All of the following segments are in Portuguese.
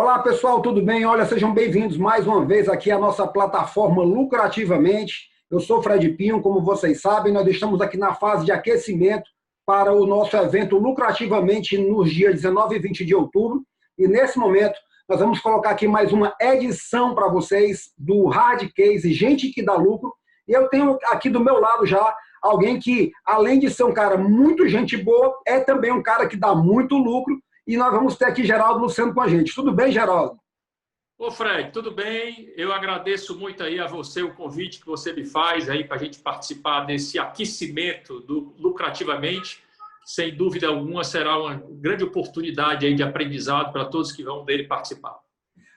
Olá, pessoal, tudo bem? Olha, sejam bem-vindos mais uma vez aqui à nossa plataforma Lucrativamente. Eu sou Fred Pinho, como vocês sabem, nós estamos aqui na fase de aquecimento para o nosso evento Lucrativamente nos dias 19 e 20 de outubro. E nesse momento, nós vamos colocar aqui mais uma edição para vocês do Hard Case Gente que Dá Lucro. E eu tenho aqui do meu lado já alguém que, além de ser um cara muito gente boa, é também um cara que dá muito lucro. E nós vamos ter aqui Geraldo Luciano com a gente. Tudo bem, Geraldo? Ô Fred, tudo bem? Eu agradeço muito aí a você o convite que você me faz aí para a gente participar desse aquecimento do Lucrativamente. Sem dúvida alguma será uma grande oportunidade aí de aprendizado para todos que vão dele participar.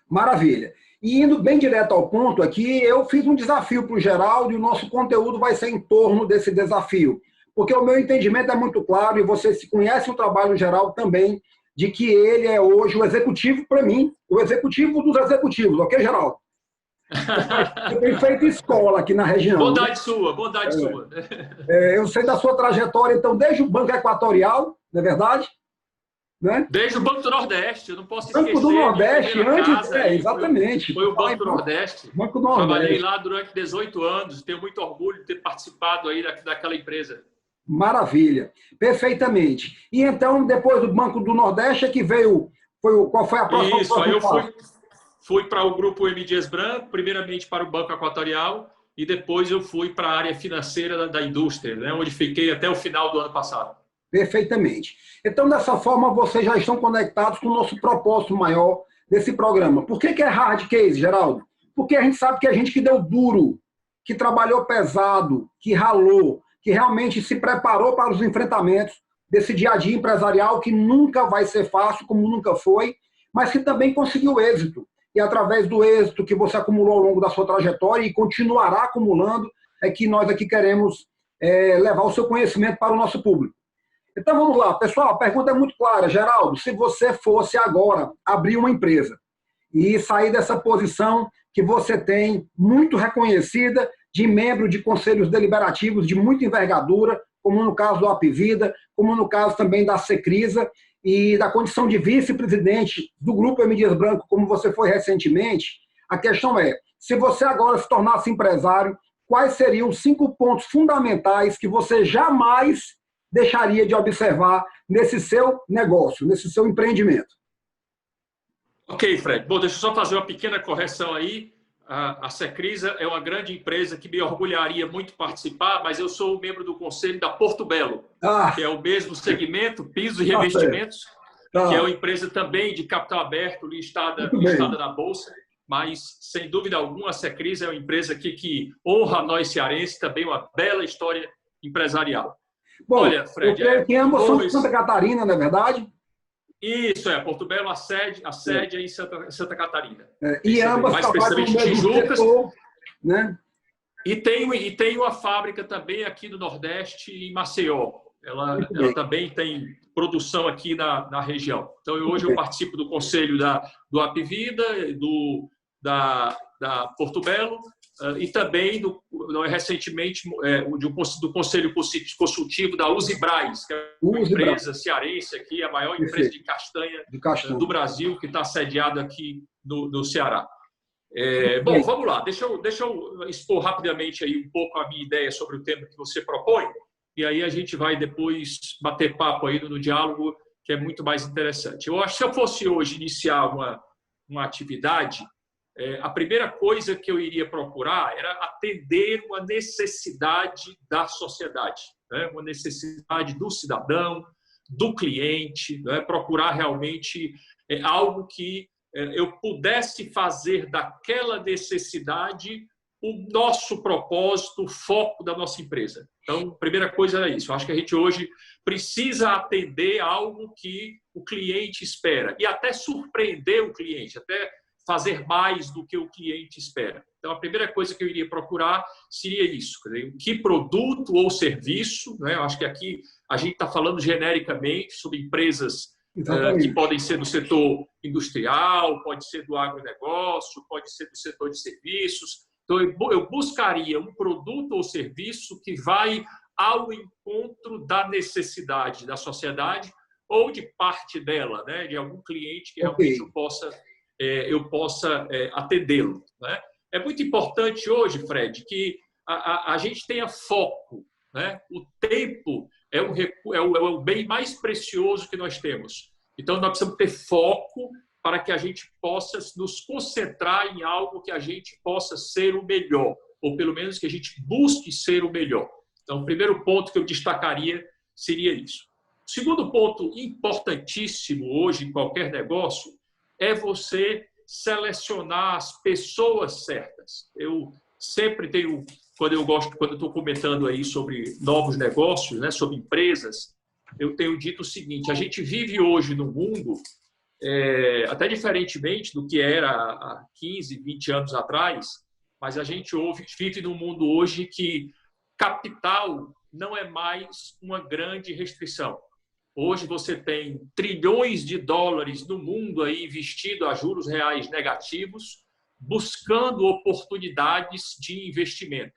Maravilha. E indo bem direto ao ponto aqui, eu fiz um desafio para o Geraldo e o nosso conteúdo vai ser em torno desse desafio. Porque o meu entendimento é muito claro e você se conhece o trabalho do Geraldo também, de que ele é hoje o executivo, para mim, o executivo dos executivos, ok, Geraldo? Eu tenho feito escola aqui na região. Bondade sua, bondade sua. Eu sei da sua trajetória, então, desde o Banco Equatorial, não é verdade? Né? Desde o Banco do Nordeste, eu não posso esquecer. Banco do Nordeste, antes, exatamente. Foi o Banco do Nordeste. Banco do Nordeste. Trabalhei lá durante 18 anos, tenho muito orgulho de ter participado aí daquela empresa. Maravilha, perfeitamente. E então, depois do Banco do Nordeste, é que veio, qual foi a próxima? Isso, aí eu fui para o Grupo M. Dias Branco, primeiramente para o Banco Equatorial, e depois eu fui para a área financeira da indústria, né, onde fiquei até o final do ano passado. Perfeitamente. Então, dessa forma, vocês já estão conectados com o nosso propósito maior desse programa. Por que é hard case, Geraldo? Porque a gente sabe que a gente que deu duro, que trabalhou pesado, que ralou, que realmente se preparou para os enfrentamentos desse dia a dia empresarial que nunca vai ser fácil, como nunca foi, mas que também conseguiu êxito. E através do êxito que você acumulou ao longo da sua trajetória e continuará acumulando, é que nós aqui queremos levar o seu conhecimento para o nosso público. Então vamos lá, pessoal, a pergunta é muito clara. Geraldo, se você fosse agora abrir uma empresa e sair dessa posição que você tem, muito reconhecida, de membro de conselhos deliberativos de muita envergadura, como no caso do Apvida, como no caso também da Secrisa, e da condição de vice-presidente do Grupo M. Dias Branco, como você foi recentemente, a questão é, se você agora se tornasse empresário, quais seriam os 5 pontos fundamentais que você jamais deixaria de observar nesse seu negócio, nesse seu empreendimento? Ok, Fred. Bom, deixa eu só fazer uma pequena correção aí. A Secrisa é uma grande empresa que me orgulharia muito participar, mas eu sou membro do conselho da Porto Belo, que é o mesmo segmento, pisos e revestimentos, que é uma empresa também de capital aberto, listada na Bolsa, mas, sem dúvida alguma, a Secrisa é uma empresa que honra nós cearenses, também uma bela história empresarial. Bom, olha, Fred, que ambos são de Santa Catarina, não é verdade? Isso, Porto Belo, a sede é em Santa Catarina. E ambas mais precisamente Tijucas. Setor, né? E tem uma fábrica também aqui no Nordeste, em Maceió. Ela também tem produção aqui na região. Então, hoje eu participo do conselho do Apvida, da Porto Belo, e também, recentemente, do Conselho Consultivo da Usibraz, que é uma empresa cearense aqui, a maior empresa de castanha do Brasil, que está sediada aqui no Ceará. Bom, vamos lá. Deixa eu expor rapidamente aí um pouco a minha ideia sobre o tema que você propõe, e aí a gente vai depois bater papo aí no diálogo, que é muito mais interessante. Eu acho que se eu fosse hoje iniciar uma atividade, a primeira coisa que eu iria procurar era atender uma necessidade da sociedade, né? Uma necessidade do cidadão, do cliente, né? Procurar realmente algo que eu pudesse fazer daquela necessidade o nosso propósito, o foco da nossa empresa. Então, a primeira coisa era isso. Eu acho que a gente hoje precisa atender algo que o cliente espera e até surpreender o cliente, até fazer mais do que o cliente espera. Então, a primeira coisa que eu iria procurar seria isso. Que produto ou serviço, né? Eu acho que aqui a gente está falando genericamente sobre empresas que podem ser do setor industrial, pode ser do agronegócio, pode ser do setor de serviços. Então, eu buscaria um produto ou serviço que vai ao encontro da necessidade da sociedade ou de parte dela, né? De algum cliente que realmente eu possa eu possa atendê-lo, né? É muito importante hoje, Fred, que a gente tenha foco, né? O tempo é o bem mais precioso que nós temos. Então, nós precisamos ter foco para que a gente possa nos concentrar em algo que a gente possa ser o melhor, ou pelo menos que a gente busque ser o melhor. Então, o primeiro ponto que eu destacaria seria isso. O segundo ponto importantíssimo hoje em qualquer negócio é você selecionar as pessoas certas. Eu sempre tenho, quando eu estou comentando aí sobre novos negócios, né, sobre empresas, eu tenho dito o seguinte: a gente vive hoje no mundo, até diferentemente do que era há 15, 20 anos atrás, mas a gente vive num mundo hoje que capital não é mais uma grande restrição. Hoje você tem trilhões de dólares no mundo aí investido a juros reais negativos, buscando oportunidades de investimento.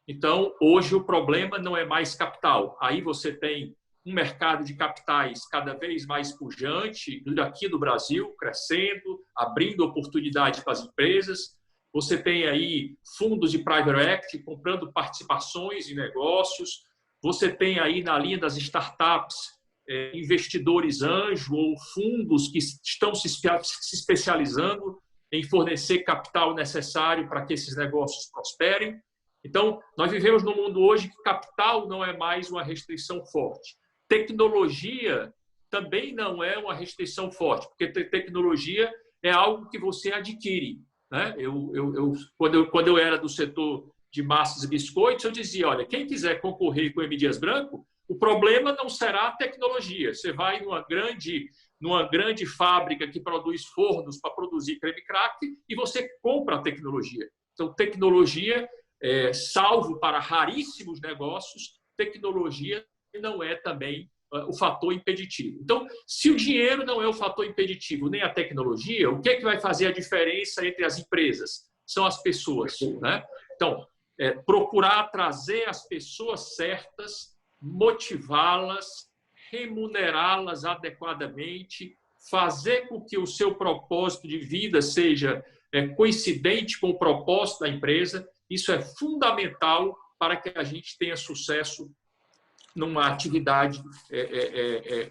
Então, hoje o problema não é mais capital. Aí você tem um mercado de capitais cada vez mais pujante, aqui no Brasil, crescendo, abrindo oportunidades para as empresas. Você tem aí fundos de private equity comprando participações em negócios. Você tem aí na linha das startups investidores anjo ou fundos que estão se especializando em fornecer capital necessário para que esses negócios prosperem. Então, nós vivemos num mundo hoje que capital não é mais uma restrição forte. Tecnologia também não é uma restrição forte, porque tecnologia é algo que você adquire, né? Quando eu era do setor de massas e biscoitos, eu dizia, olha, quem quiser concorrer com o M. Dias Branco, o problema não será a tecnologia. Você vai numa grande fábrica que produz fornos para produzir creme crack e você compra a tecnologia. Então, tecnologia, salvo para raríssimos negócios, tecnologia não é também o fator impeditivo. Então, se o dinheiro não é o fator impeditivo, nem a tecnologia, o que é que vai fazer a diferença entre as empresas? São as pessoas, né? Então, procurar trazer as pessoas certas, motivá-las, remunerá-las adequadamente, fazer com que o seu propósito de vida seja coincidente com o propósito da empresa. Isso é fundamental para que a gente tenha sucesso numa atividade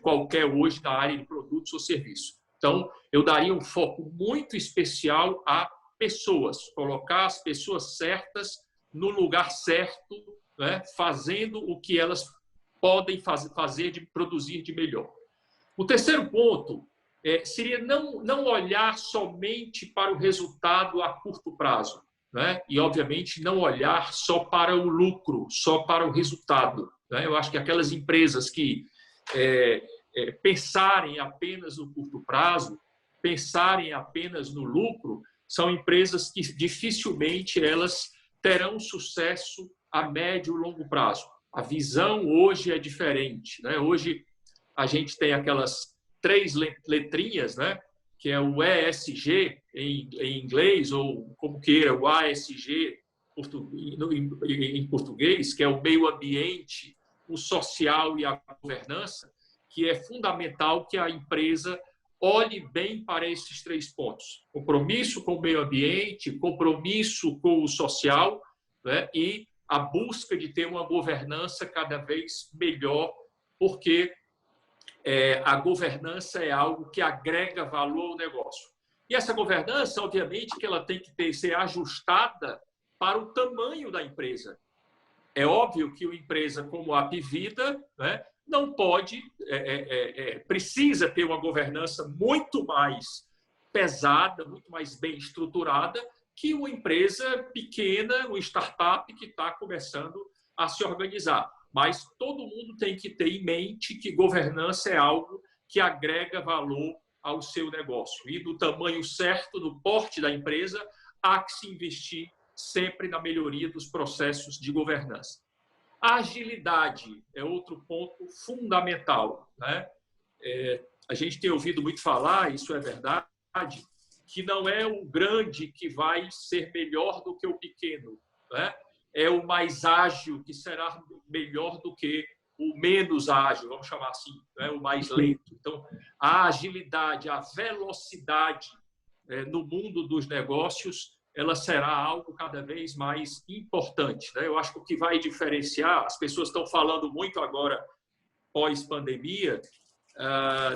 qualquer hoje na área de produtos ou serviços. Então, eu daria um foco muito especial a pessoas, colocar as pessoas certas no lugar certo, né, fazendo o que elas podem produzir de melhor. O terceiro ponto seria não olhar somente para o resultado a curto prazo, né? E, obviamente, não olhar só para o lucro, só para o resultado, né? Eu acho que aquelas empresas que pensarem apenas no curto prazo, pensarem apenas no lucro, são empresas que dificilmente elas terão sucesso a médio e longo prazo. A visão hoje é diferente, né? Hoje a gente tem aquelas 3 letrinhas, né? Que é o ESG em inglês, ou como queira, o ASG em português, que é o meio ambiente, o social e a governança, que é fundamental que a empresa olhe bem para esses 3 pontos. Compromisso com o meio ambiente, compromisso com o social, né? E a busca de ter uma governança cada vez melhor, porque a governança é algo que agrega valor ao negócio. E essa governança, obviamente, que ela tem que ser ajustada para o tamanho da empresa. É óbvio que uma empresa como a Apvida, né, não pode, precisa ter uma governança muito mais pesada, muito mais bem estruturada, que uma empresa pequena, uma startup que está começando a se organizar. Mas todo mundo tem que ter em mente que governança é algo que agrega valor ao seu negócio. E do tamanho certo, do porte da empresa, há que se investir sempre na melhoria dos processos de governança. A agilidade é outro ponto fundamental, né? A gente tem ouvido muito falar, isso é verdade, que não é o grande que vai ser melhor do que o pequeno, né? É o mais ágil que será melhor do que o menos ágil, vamos chamar assim, né? O mais lento. Então, a agilidade, a velocidade no mundo dos negócios, ela será algo cada vez mais importante, né? Eu acho que o que vai diferenciar, as pessoas estão falando muito agora, pós-pandemia,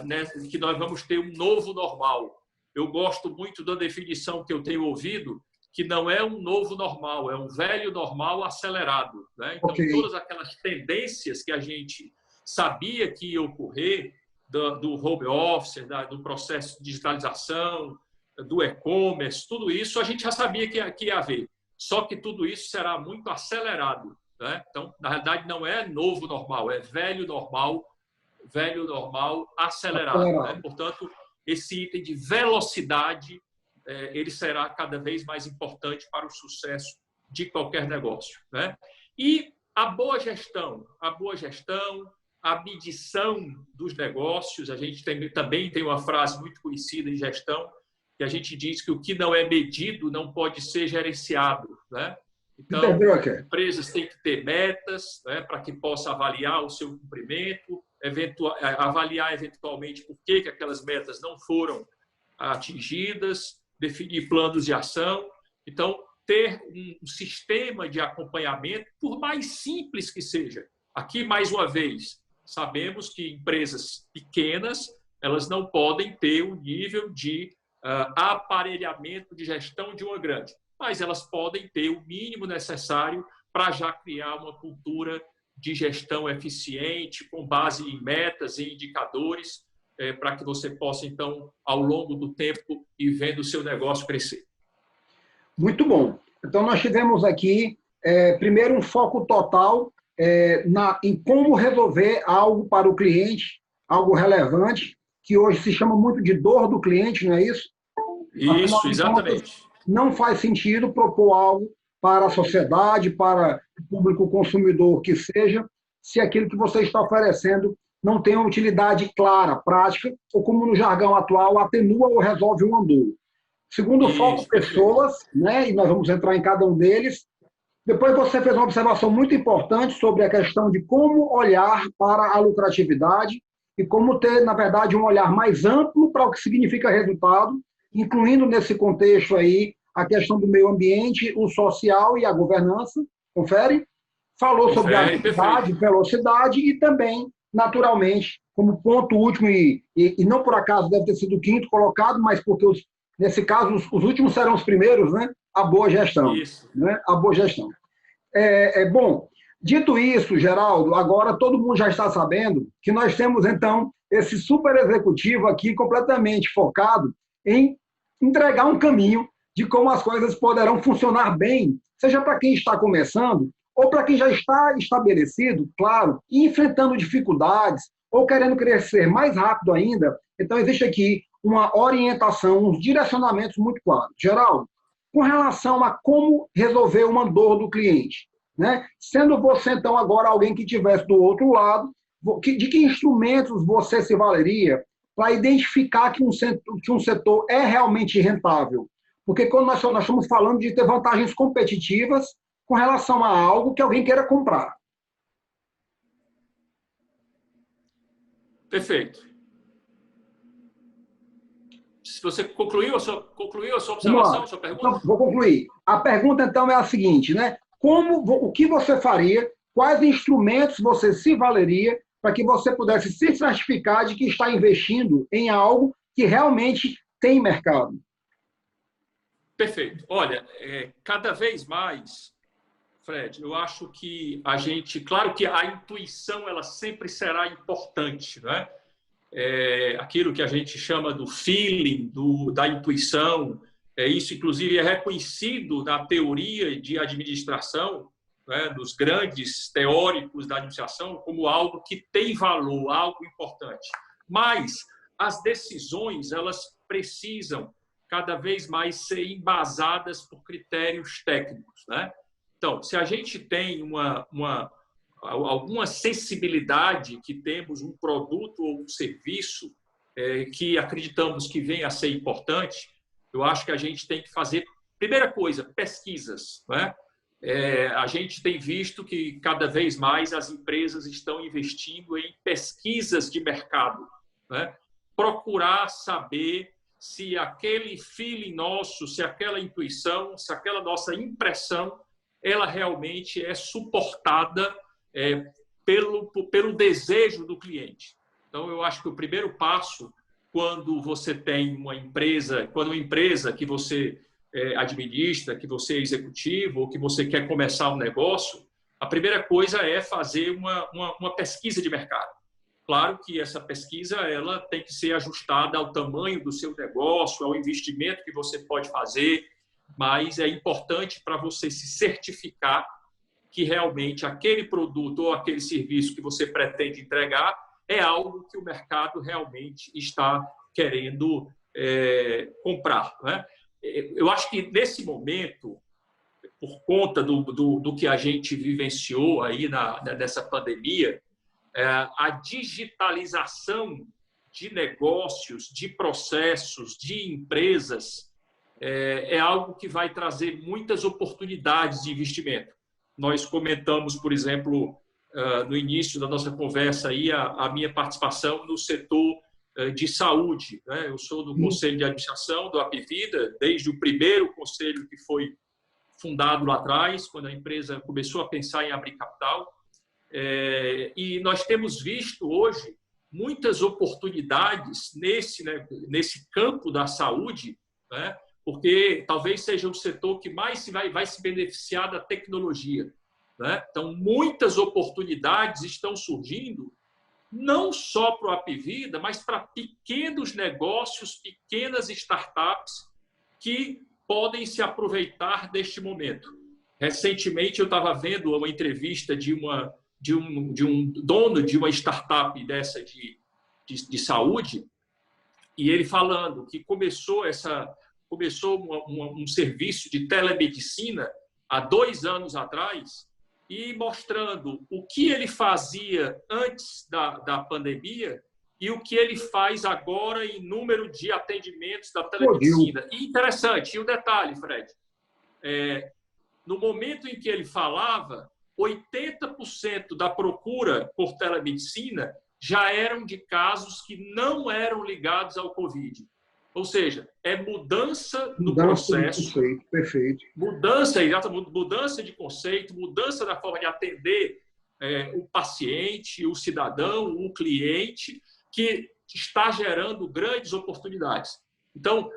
né, que nós vamos ter um novo normal. Eu gosto muito da definição que eu tenho ouvido, que não é um novo normal, é um velho normal acelerado, né? Então, todas aquelas tendências que a gente sabia que ia ocorrer, do home office, do processo de digitalização, do e-commerce, tudo isso a gente já sabia que ia haver. Só que tudo isso será muito acelerado, né? Então, na realidade, não é novo normal, é velho normal acelerado, né? Portanto, esse item de velocidade, ele será cada vez mais importante para o sucesso de qualquer negócio, né? E a boa gestão, a medição dos negócios. A gente também tem uma frase muito conhecida em gestão, que a gente diz que o que não é medido não pode ser gerenciado, né? Então, empresas têm que ter metas, né, para que possa avaliar o seu cumprimento, avaliar eventualmente por que aquelas metas não foram atingidas, definir planos de ação. Então, ter um sistema de acompanhamento, por mais simples que seja. Aqui, mais uma vez, sabemos que empresas pequenas, elas não podem ter o nível de aparelhamento de gestão de uma grande, mas elas podem ter o mínimo necessário para já criar uma cultura de gestão eficiente, com base em metas e indicadores, para que você possa, então, ao longo do tempo, ir vendo o seu negócio crescer. Muito bom. Então, nós tivemos aqui, primeiro, um foco total em como resolver algo para o cliente, algo relevante, que hoje se chama muito de dor do cliente, não é isso? Isso, exatamente. Não faz sentido propor algo para a sociedade, para o público consumidor que seja, se aquilo que você está oferecendo não tem uma utilidade clara, prática, ou como no jargão atual, atenua ou resolve uma dor. Segundo foco, pessoas, né? E nós vamos entrar em cada um deles. Depois você fez uma observação muito importante sobre a questão de como olhar para a lucratividade e como ter, na verdade, um olhar mais amplo para o que significa resultado, incluindo nesse contexto aí a questão do meio ambiente, o social e a governança. Confere? Falou sobre a agilidade, velocidade e também, naturalmente, como ponto último, e não por acaso deve ter sido o quinto colocado, mas porque, nesse caso, os últimos serão os primeiros, né? A boa gestão. Isso. Né? A boa gestão. Bom, dito isso, Geraldo, agora todo mundo já está sabendo que nós temos, então, esse super executivo aqui completamente focado em entregar um caminho de como as coisas poderão funcionar bem, seja para quem está começando ou para quem já está estabelecido, claro, e enfrentando dificuldades ou querendo crescer mais rápido ainda. Então, existe aqui uma orientação, uns direcionamentos muito claros. Geraldo, com relação a como resolver uma dor do cliente, né? Sendo você, então, agora alguém que estivesse do outro lado, de que instrumentos você se valeria para identificar que um setor é realmente rentável? Porque quando nós estamos falando de ter vantagens competitivas com relação a algo que alguém queira comprar. Perfeito. Se você concluiu a sua observação, a sua pergunta? Então, vou concluir. A pergunta, então, é a seguinte, né? O que você faria, quais instrumentos você se valeria para que você pudesse se certificar de que está investindo em algo que realmente tem mercado? Perfeito. Olha, cada vez mais, Fred, eu acho que a gente... Claro que a intuição ela sempre será importante, né? Aquilo que a gente chama do feeling, da intuição, isso, inclusive, é reconhecido na teoria de administração, né, dos grandes teóricos da administração, como algo que tem valor, algo importante. Mas as decisões elas precisam cada vez mais ser embasadas por critérios técnicos, né? Então, se a gente tem alguma sensibilidade que temos um produto ou um serviço que acreditamos que venha a ser importante, eu acho que a gente tem que fazer, primeira coisa, pesquisas, né? A gente tem visto que cada vez mais as empresas estão investindo em pesquisas de mercado, né? Procurar saber se aquele feeling nosso, se aquela intuição, se aquela nossa impressão, ela realmente é suportada pelo desejo do cliente. Então, eu acho que o primeiro passo, quando você tem uma empresa que você administra, que você é executivo ou que você quer começar um negócio, a primeira coisa é fazer uma pesquisa de mercado. Claro que essa pesquisa ela tem que ser ajustada ao tamanho do seu negócio, ao investimento que você pode fazer, mas é importante para você se certificar que realmente aquele produto ou aquele serviço que você pretende entregar é algo que o mercado realmente está querendo comprar, né? Eu acho que nesse momento, por conta do que a gente vivenciou aí nessa pandemia, a digitalização de negócios, de processos, de empresas, é algo que vai trazer muitas oportunidades de investimento. Nós comentamos, por exemplo, no início da nossa conversa, aí, a minha participação no setor de saúde, né? Eu sou do Conselho de Administração do Apivida, desde o primeiro conselho que foi fundado lá atrás, quando a empresa começou a pensar em abrir capital. E nós temos visto hoje muitas oportunidades nesse campo da saúde, né? Porque talvez seja o setor que mais vai se beneficiar da tecnologia, né? Então, muitas oportunidades estão surgindo, não só para o Apivida, mas para pequenos negócios, pequenas startups que podem se aproveitar deste momento. Recentemente, eu estava vendo uma entrevista de um dono de uma startup dessa de saúde, e ele falando que começou um serviço de telemedicina há 2 anos atrás e mostrando o que ele fazia antes da pandemia e o que ele faz agora em número de atendimentos da telemedicina. E interessante, e o detalhe, Fred, no momento em que ele falava, 80% da procura por telemedicina já eram de casos que não eram ligados ao Covid. Ou seja, é mudança no processo, de conceito, perfeito. Mudança de conceito, mudança da forma de atender o paciente, o cidadão, o cliente, que está gerando grandes oportunidades. Então,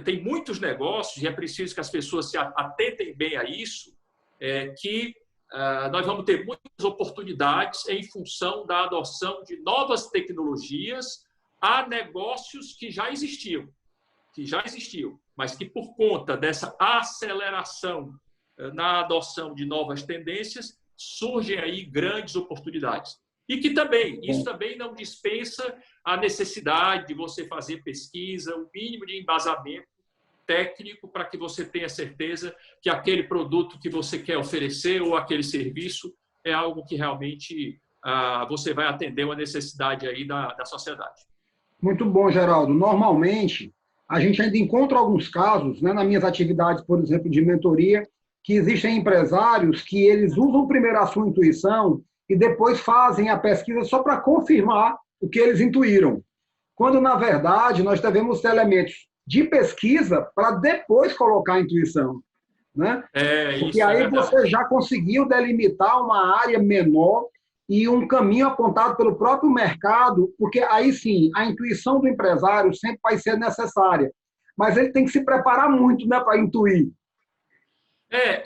tem muitos negócios, e é preciso que as pessoas se atentem bem a isso, que nós vamos ter muitas oportunidades em função da adoção de novas tecnologias a negócios que já existiam, mas que por conta dessa aceleração na adoção de novas tendências, surgem aí grandes oportunidades. E que isso também não dispensa a necessidade de você fazer pesquisa, o mínimo de embasamento técnico para que você tenha certeza que aquele produto que você quer oferecer ou aquele serviço é algo que realmente você vai atender uma necessidade aí da sociedade. Muito bom, Geraldo. Normalmente, a gente ainda encontra alguns casos, né, nas minhas atividades, por exemplo, de mentoria, que existem empresários que eles usam primeiro a sua intuição e depois fazem a pesquisa só para confirmar o que eles intuíram. Quando, na verdade, nós devemos ter elementos de pesquisa para depois colocar a intuição, né? Porque aí você já conseguiu delimitar uma área menor e um caminho apontado pelo próprio mercado, porque aí sim, a intuição do empresário sempre vai ser necessária, mas ele tem que se preparar muito, né, para intuir.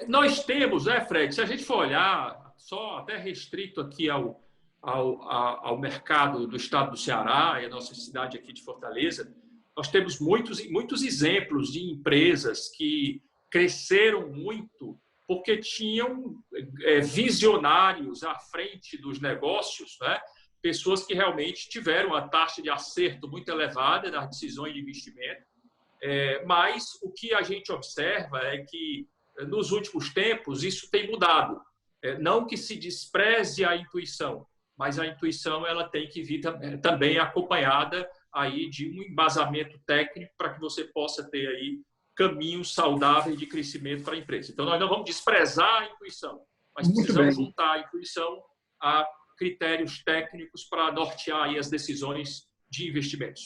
Nós temos, Fred, se a gente for olhar, só até restrito aqui ao mercado do estado do Ceará e a nossa cidade aqui de Fortaleza, nós temos muitos exemplos de empresas que cresceram muito porque tinham visionários à frente dos negócios, né? Pessoas que realmente tiveram uma taxa de acerto muito elevada nas decisões de investimento. Mas o que a gente observa é que, nos últimos tempos, isso tem mudado. Não que se despreze a intuição, mas a intuição ela tem que vir também acompanhada aí de um embasamento técnico para que você possa ter aí caminhos saudáveis de crescimento para a empresa. Então, nós não vamos desprezar a intuição, mas precisamos juntar a intuição a critérios técnicos para nortear aí as decisões de investimentos.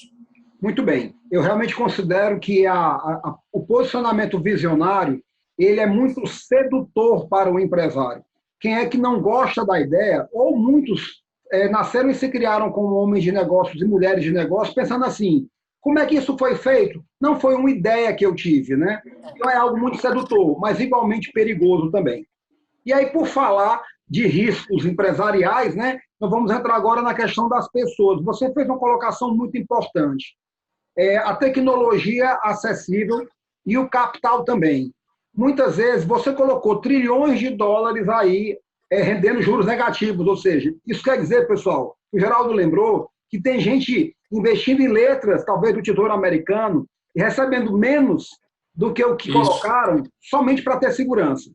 Muito bem. Eu realmente considero que o posicionamento visionário ele é muito sedutor para o empresário. Quem é que não gosta da ideia, ou muitos nasceram e se criaram como homens de negócios e mulheres de negócios, pensando assim, como é que isso foi feito? Não foi uma ideia que eu tive, né? Então é algo muito sedutor, mas igualmente perigoso também. E aí, por falar de riscos empresariais, né, nós vamos entrar agora na questão das pessoas. Você fez uma colocação muito importante. A tecnologia acessível e o capital também. Muitas vezes você colocou trilhões de dólares aí rendendo juros negativos, ou seja, isso quer dizer, pessoal, o Geraldo lembrou que tem gente investindo em letras, talvez do Tesouro Americano, e recebendo menos do que o que colocaram, somente para ter segurança.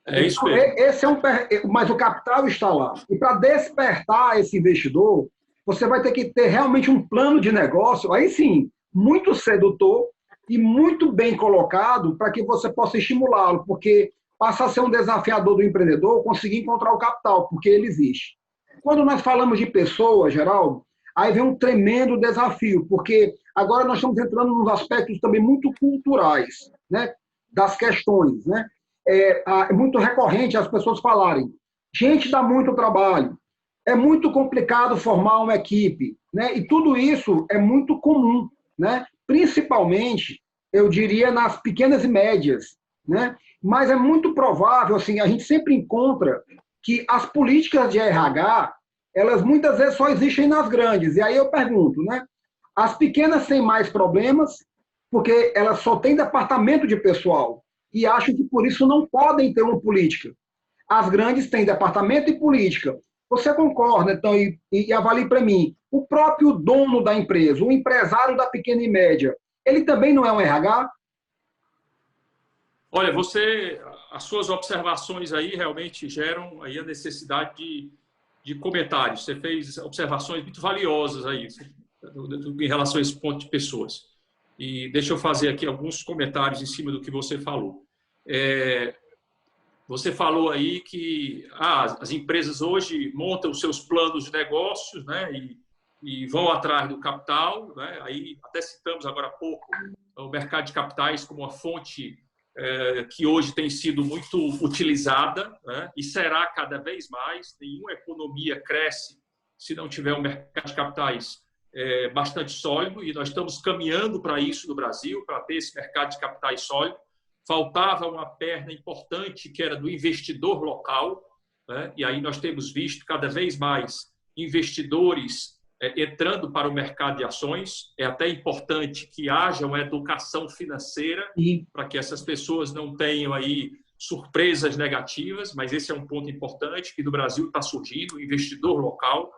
É isso então, mesmo. Esse mas o capital está lá. E para despertar esse investidor, você vai ter que ter realmente um plano de negócio, aí sim, muito sedutor e muito bem colocado para que você possa estimulá-lo, porque passa a ser um desafiador do empreendedor conseguir encontrar o capital, porque ele existe. Quando nós falamos de pessoas, Geraldo, aí vem um tremendo desafio, porque agora nós estamos entrando nos aspectos também muito culturais, né, das questões, né? É muito recorrente as pessoas falarem, gente dá muito trabalho, é muito complicado formar uma equipe, né? E tudo isso é muito comum, né? Principalmente, eu diria, nas pequenas e médias, né? Mas é muito provável, assim, a gente sempre encontra que as políticas de RH, elas muitas vezes só existem nas grandes. E aí eu pergunto, né? As pequenas têm mais problemas porque elas só têm departamento de pessoal e acham que por isso não podem ter uma política. As grandes têm departamento e política. Você concorda, então, e avalie para mim, o próprio dono da empresa, o empresário da pequena e média, ele também não é um RH? Olha, as suas observações aí realmente geram aí a necessidade de comentários. Você fez observações muito valiosas aí em relação a esse ponto de pessoas. E deixa eu fazer aqui alguns comentários em cima do que você falou. Você falou aí que as empresas hoje montam os seus planos de negócios, né, e vão atrás do capital, né? Aí até citamos agora há pouco o mercado de capitais como uma fonte que hoje tem sido muito utilizada, né, e será cada vez mais. Nenhuma economia cresce se não tiver um mercado de capitais bastante sólido, e nós estamos caminhando para isso no Brasil, para ter esse mercado de capitais sólido. Faltava uma perna importante, que era do investidor local, né? E aí nós temos visto cada vez mais investidores entrando para o mercado de ações. É até importante que haja uma educação financeira para que essas pessoas não tenham aí surpresas negativas, mas esse é um ponto importante que no Brasil está surgindo, o investidor local.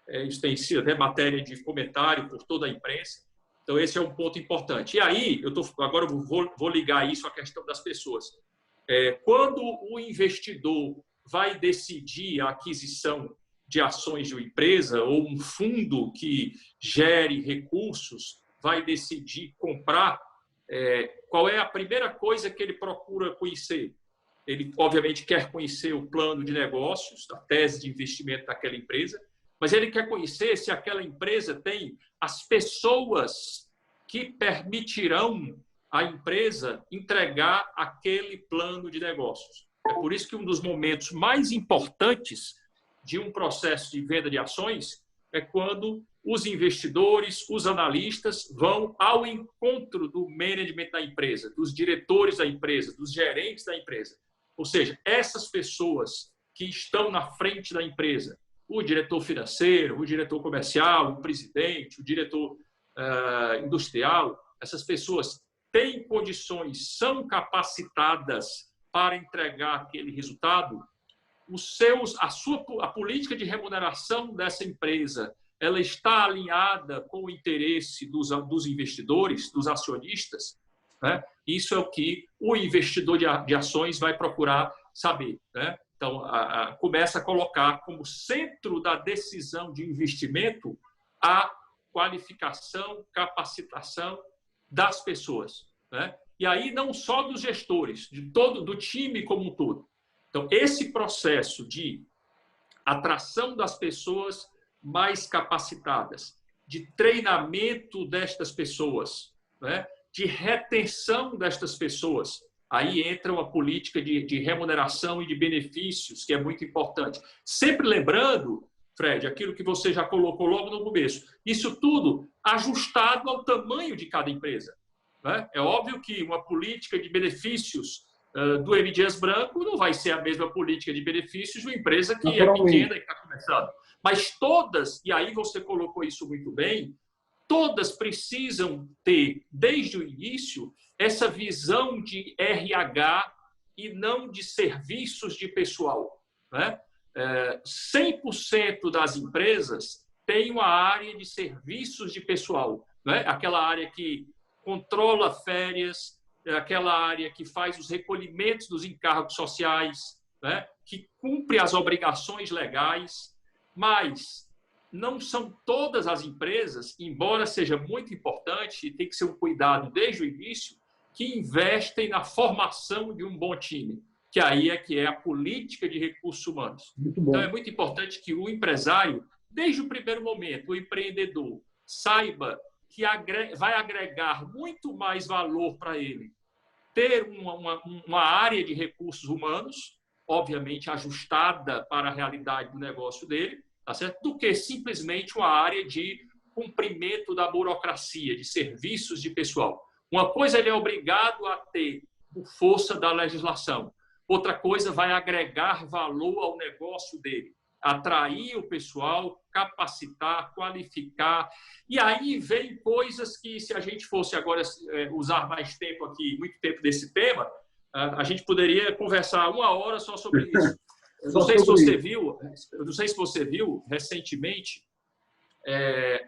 Isso tem sido até matéria de comentário por toda a imprensa. Então, esse é um ponto importante. E aí, agora eu vou ligar isso à questão das pessoas. Quando o investidor vai decidir a aquisição de ações de uma empresa, ou um fundo que gere recursos vai decidir comprar, qual é a primeira coisa que ele procura conhecer? Ele, obviamente, quer conhecer o plano de negócios, a tese de investimento daquela empresa, mas ele quer conhecer se aquela empresa tem as pessoas que permitirão à empresa entregar aquele plano de negócios. É por isso que um dos momentos mais importantes de um processo de venda de ações é quando os investidores, os analistas vão ao encontro do management da empresa, dos diretores da empresa, dos gerentes da empresa. Ou seja, essas pessoas que estão na frente da empresa, o diretor financeiro, o diretor comercial, o presidente, o diretor industrial, essas pessoas têm condições, são capacitadas para entregar aquele resultado. A política de remuneração dessa empresa, ela está alinhada com o interesse dos investidores, dos acionistas, né? Isso é o que o investidor de ações vai procurar saber, né? Então, começa a colocar como centro da decisão de investimento a qualificação, capacitação das pessoas, né? E aí não só dos gestores, do time como um todo. Então, esse processo de atração das pessoas mais capacitadas, de treinamento destas pessoas, né? De retenção destas pessoas. Aí entra uma política de remuneração e de benefícios, que é muito importante. Sempre lembrando, Fred, aquilo que você já colocou logo no começo, isso tudo ajustado ao tamanho de cada empresa, né? É óbvio que uma política de benefícios do M. Dias Branco não vai ser a mesma política de benefícios de uma empresa que é pequena e está começando. Mas todas, e aí você colocou isso muito bem, todas precisam ter, desde o início, essa visão de RH e não de serviços de pessoal, né? 100% das empresas têm uma área de serviços de pessoal, né? Aquela área que controla férias, aquela área que faz os recolhimentos dos encargos sociais, né? Que cumpre as obrigações legais, mas não são todas as empresas, embora seja muito importante e tem que ser um cuidado desde o início, que investem na formação de um bom time, que aí é a política de recursos humanos. Então, é muito importante que o empresário, desde o primeiro momento, o empreendedor, saiba que vai agregar muito mais valor para ele ter uma área de recursos humanos, obviamente ajustada para a realidade do negócio dele, tá certo? Do que simplesmente uma área de cumprimento da burocracia, de serviços de pessoal. Uma coisa ele é obrigado a ter por força da legislação. Outra coisa vai agregar valor ao negócio dele, atrair o pessoal, capacitar, qualificar. E aí vem coisas que, se a gente fosse agora usar mais tempo aqui, muito tempo desse tema, a gente poderia conversar 1 hora só sobre isso. Eu não sei se você viu recentemente,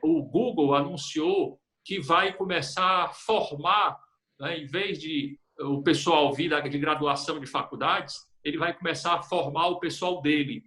o Google anunciou que vai começar a formar, né, em vez de o pessoal vir de graduação de faculdades, ele vai começar a formar o pessoal dele,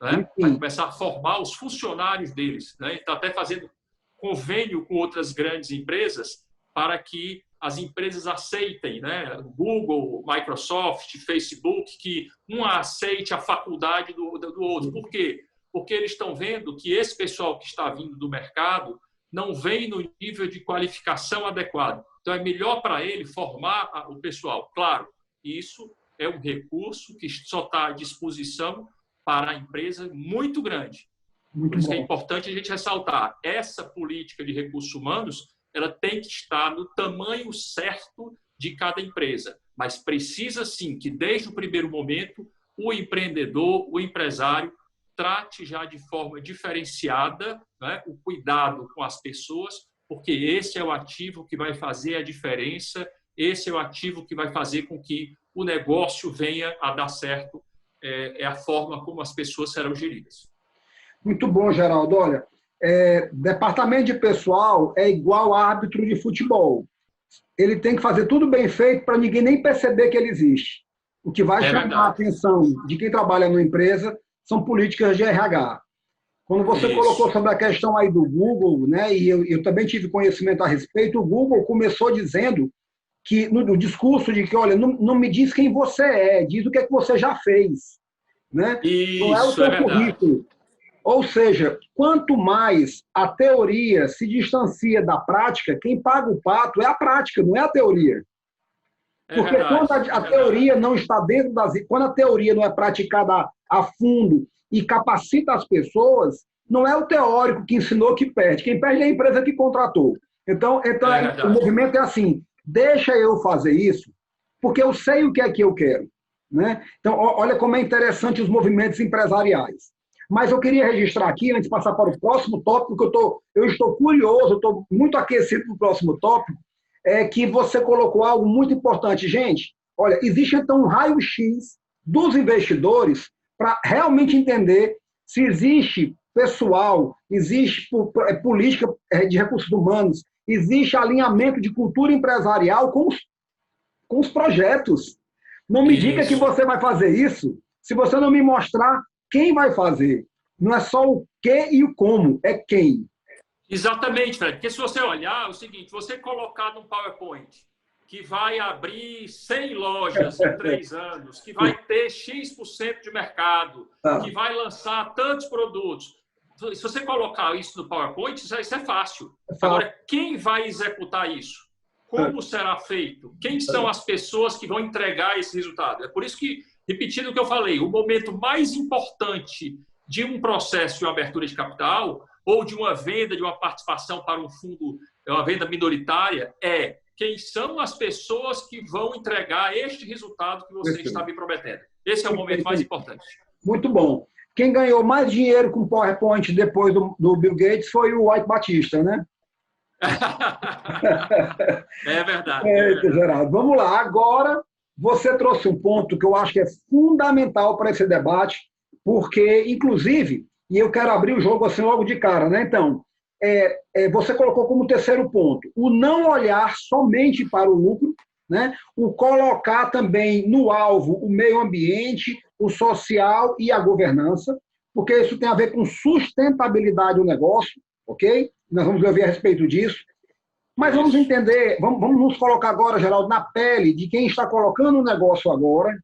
né? Vai começar a formar os funcionários deles, né? Está até fazendo convênio com outras grandes empresas para que as empresas aceitem, né? Google, Microsoft, Facebook, que um aceite a faculdade do outro. Por quê? Porque eles estão vendo que esse pessoal que está vindo do mercado não vem no nível de qualificação adequado. Então, é melhor para ele formar o pessoal. Claro, isso é um recurso que só está à disposição para a empresa muito grande. Por isso que é importante a gente ressaltar. Essa política de recursos humanos, ela tem que estar no tamanho certo de cada empresa. Mas precisa, sim, que desde o primeiro momento, o empreendedor, o empresário, trate já de forma diferenciada, né, o cuidado com as pessoas, porque esse é o ativo que vai fazer a diferença, esse é o ativo que vai fazer com que o negócio venha a dar certo, é a forma como as pessoas serão geridas. Muito bom, Geraldo. Olha, departamento de pessoal é igual a árbitro de futebol. Ele tem que fazer tudo bem feito para ninguém nem perceber que ele existe. O que vai chamar a atenção de quem trabalha numa empresa são políticas de RH. Quando você colocou sobre a questão aí do Google, né, e eu também tive conhecimento a respeito, o Google começou dizendo que, no discurso de que, olha, não me diz quem você é, diz o que é que você já fez. Né? Isso, não é o seu currículo. Ou seja, quanto mais a teoria se distancia da prática, quem paga o pato é a prática, não é a teoria. Porque quando a teoria não está dentro das... Quando a teoria não é praticada a fundo e capacita as pessoas, não é o teórico que ensinou que perde. Quem perde é a empresa que contratou. Então o movimento é assim, deixa eu fazer isso, porque eu sei o que é que eu quero. Né? Então, olha como é interessante os movimentos empresariais. Mas eu queria registrar aqui, antes de passar para o próximo tópico, porque eu estou curioso, eu estou muito aquecido para o próximo tópico, é que você colocou algo muito importante. Gente, olha, existe então um raio-x dos investidores para realmente entender se existe pessoal, existe política de recursos humanos, existe alinhamento de cultura empresarial com os projetos. Não me diga que você vai fazer isso se você não me mostrar quem vai fazer. Não é só o que e o como, é quem. Exatamente, Fred. Porque se você olhar, é o seguinte, você colocar num PowerPoint que vai abrir 100 lojas em 3 anos, que vai ter X% de mercado, que vai lançar tantos produtos, se você colocar isso no PowerPoint, isso é fácil. Agora, quem vai executar isso? Como será feito? Quem são as pessoas que vão entregar esse resultado? É por isso que, repetindo o que eu falei, o momento mais importante de um processo de uma abertura de capital ou de uma venda de uma participação para um fundo, uma venda minoritária, é quem são as pessoas que vão entregar este resultado que você está me prometendo. Esse é o momento mais importante. Muito bom. Quem ganhou mais dinheiro com PowerPoint depois do Bill Gates foi o White Batista, né? É verdade. Geraldo. Vamos lá. Agora, você trouxe um ponto que eu acho que é fundamental para esse debate, porque, inclusive, e eu quero abrir o jogo assim logo de cara, né? Então, você colocou como terceiro ponto o não olhar somente para o lucro, né? O colocar também no alvo o meio ambiente, o social e a governança, porque isso tem a ver com sustentabilidade do negócio, ok? Nós vamos ouvir a respeito disso. Mas vamos entender, vamos nos colocar agora, Geraldo, na pele de quem está colocando o negócio agora,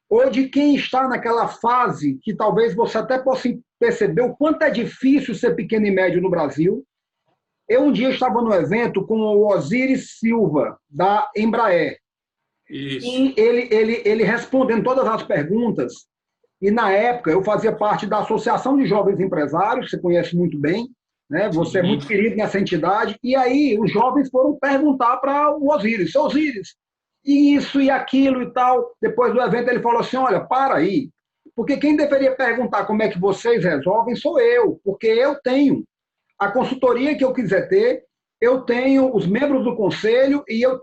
ou de quem está naquela fase que talvez você até possa perceber o quanto é difícil ser pequeno e médio no Brasil. Eu um dia estava no evento com o Osiris Silva, da Embraer. Isso. E ele respondendo todas as perguntas, e na época eu fazia parte da Associação de Jovens Empresários, você conhece muito bem, né? Você é muito querido nessa entidade, e aí os jovens foram perguntar para o Osiris, seu Osiris, isso e aquilo e tal. Depois do evento ele falou assim, olha, para aí, porque quem deveria perguntar como é que vocês resolvem sou eu, porque eu tenho a consultoria que eu quiser ter, eu tenho os membros do conselho e eu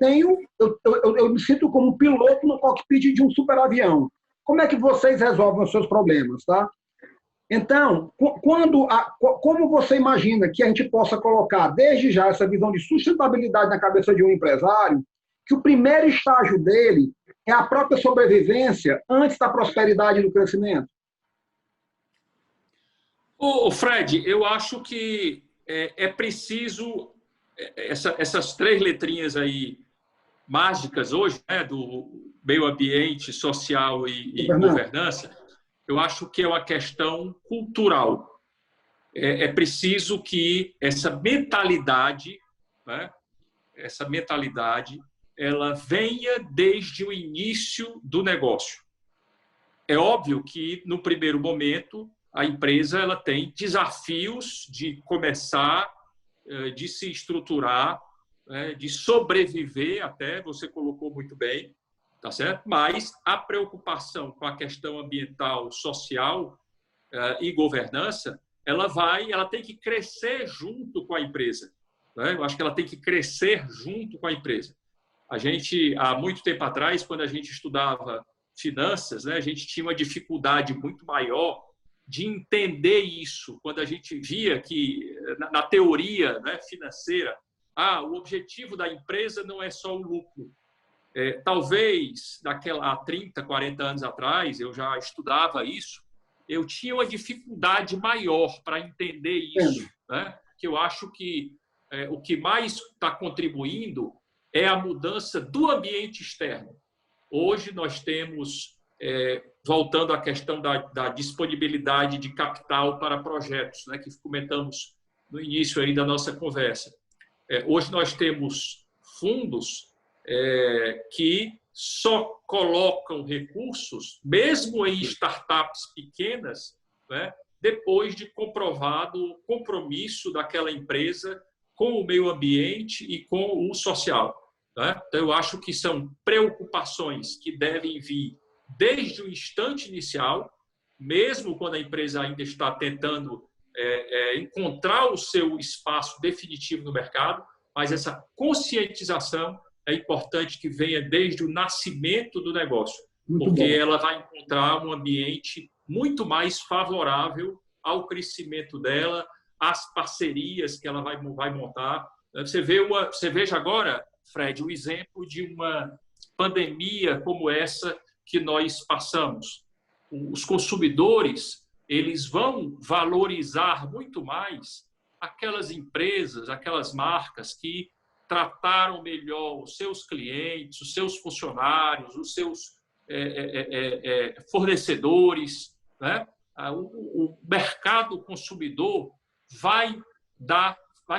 me sinto como um piloto no cockpit de um superavião. Como é que vocês resolvem os seus problemas, tá? Então, como você imagina que a gente possa colocar desde já essa visão de sustentabilidade na cabeça de um empresário, que o primeiro estágio dele é a própria sobrevivência antes da prosperidade e do crescimento? Ô, Fred, eu acho que é preciso essas três letrinhas aí mágicas hoje, né, do meio ambiente, social e governança, eu acho que é uma questão cultural. É preciso que essa mentalidade, né, ela venha desde o início do negócio. É óbvio que, no primeiro momento, a empresa ela tem desafios de começar, de se estruturar, de sobreviver até, você colocou muito bem, tá certo? Mas a preocupação com a questão ambiental, social e governança, ela tem que crescer junto com a empresa, né? Eu acho que ela tem que crescer junto com a empresa. A gente, há muito tempo atrás, quando a gente estudava finanças, né, a gente tinha uma dificuldade muito maior de entender isso, quando a gente via que, na teoria, né, financeira, o objetivo da empresa não é só o lucro. Talvez, há 30, 40 anos atrás, eu já estudava isso, eu tinha uma dificuldade maior para entender isso, né? Que eu acho que o que mais está contribuindo é a mudança do ambiente externo. Hoje nós temos, voltando à questão da disponibilidade de capital para projetos, né, que comentamos no início aí da nossa conversa. Hoje nós temos fundos que só colocam recursos, mesmo em startups pequenas, né, depois de comprovado o compromisso daquela empresa com o meio ambiente e com o social, né? Então, eu acho que são preocupações que devem vir desde o instante inicial, mesmo quando a empresa ainda está tentando encontrar o seu espaço definitivo no mercado, mas essa conscientização é importante que venha desde o nascimento do negócio, porque ela vai encontrar um ambiente muito mais favorável ao crescimento dela, às parcerias que ela vai montar. Você veja agora, Fred, o exemplo de uma pandemia como essa que nós passamos. Os consumidores, eles vão valorizar muito mais aquelas empresas, aquelas marcas que trataram melhor os seus clientes, os seus funcionários, os seus fornecedores, né? O mercado consumidor, vai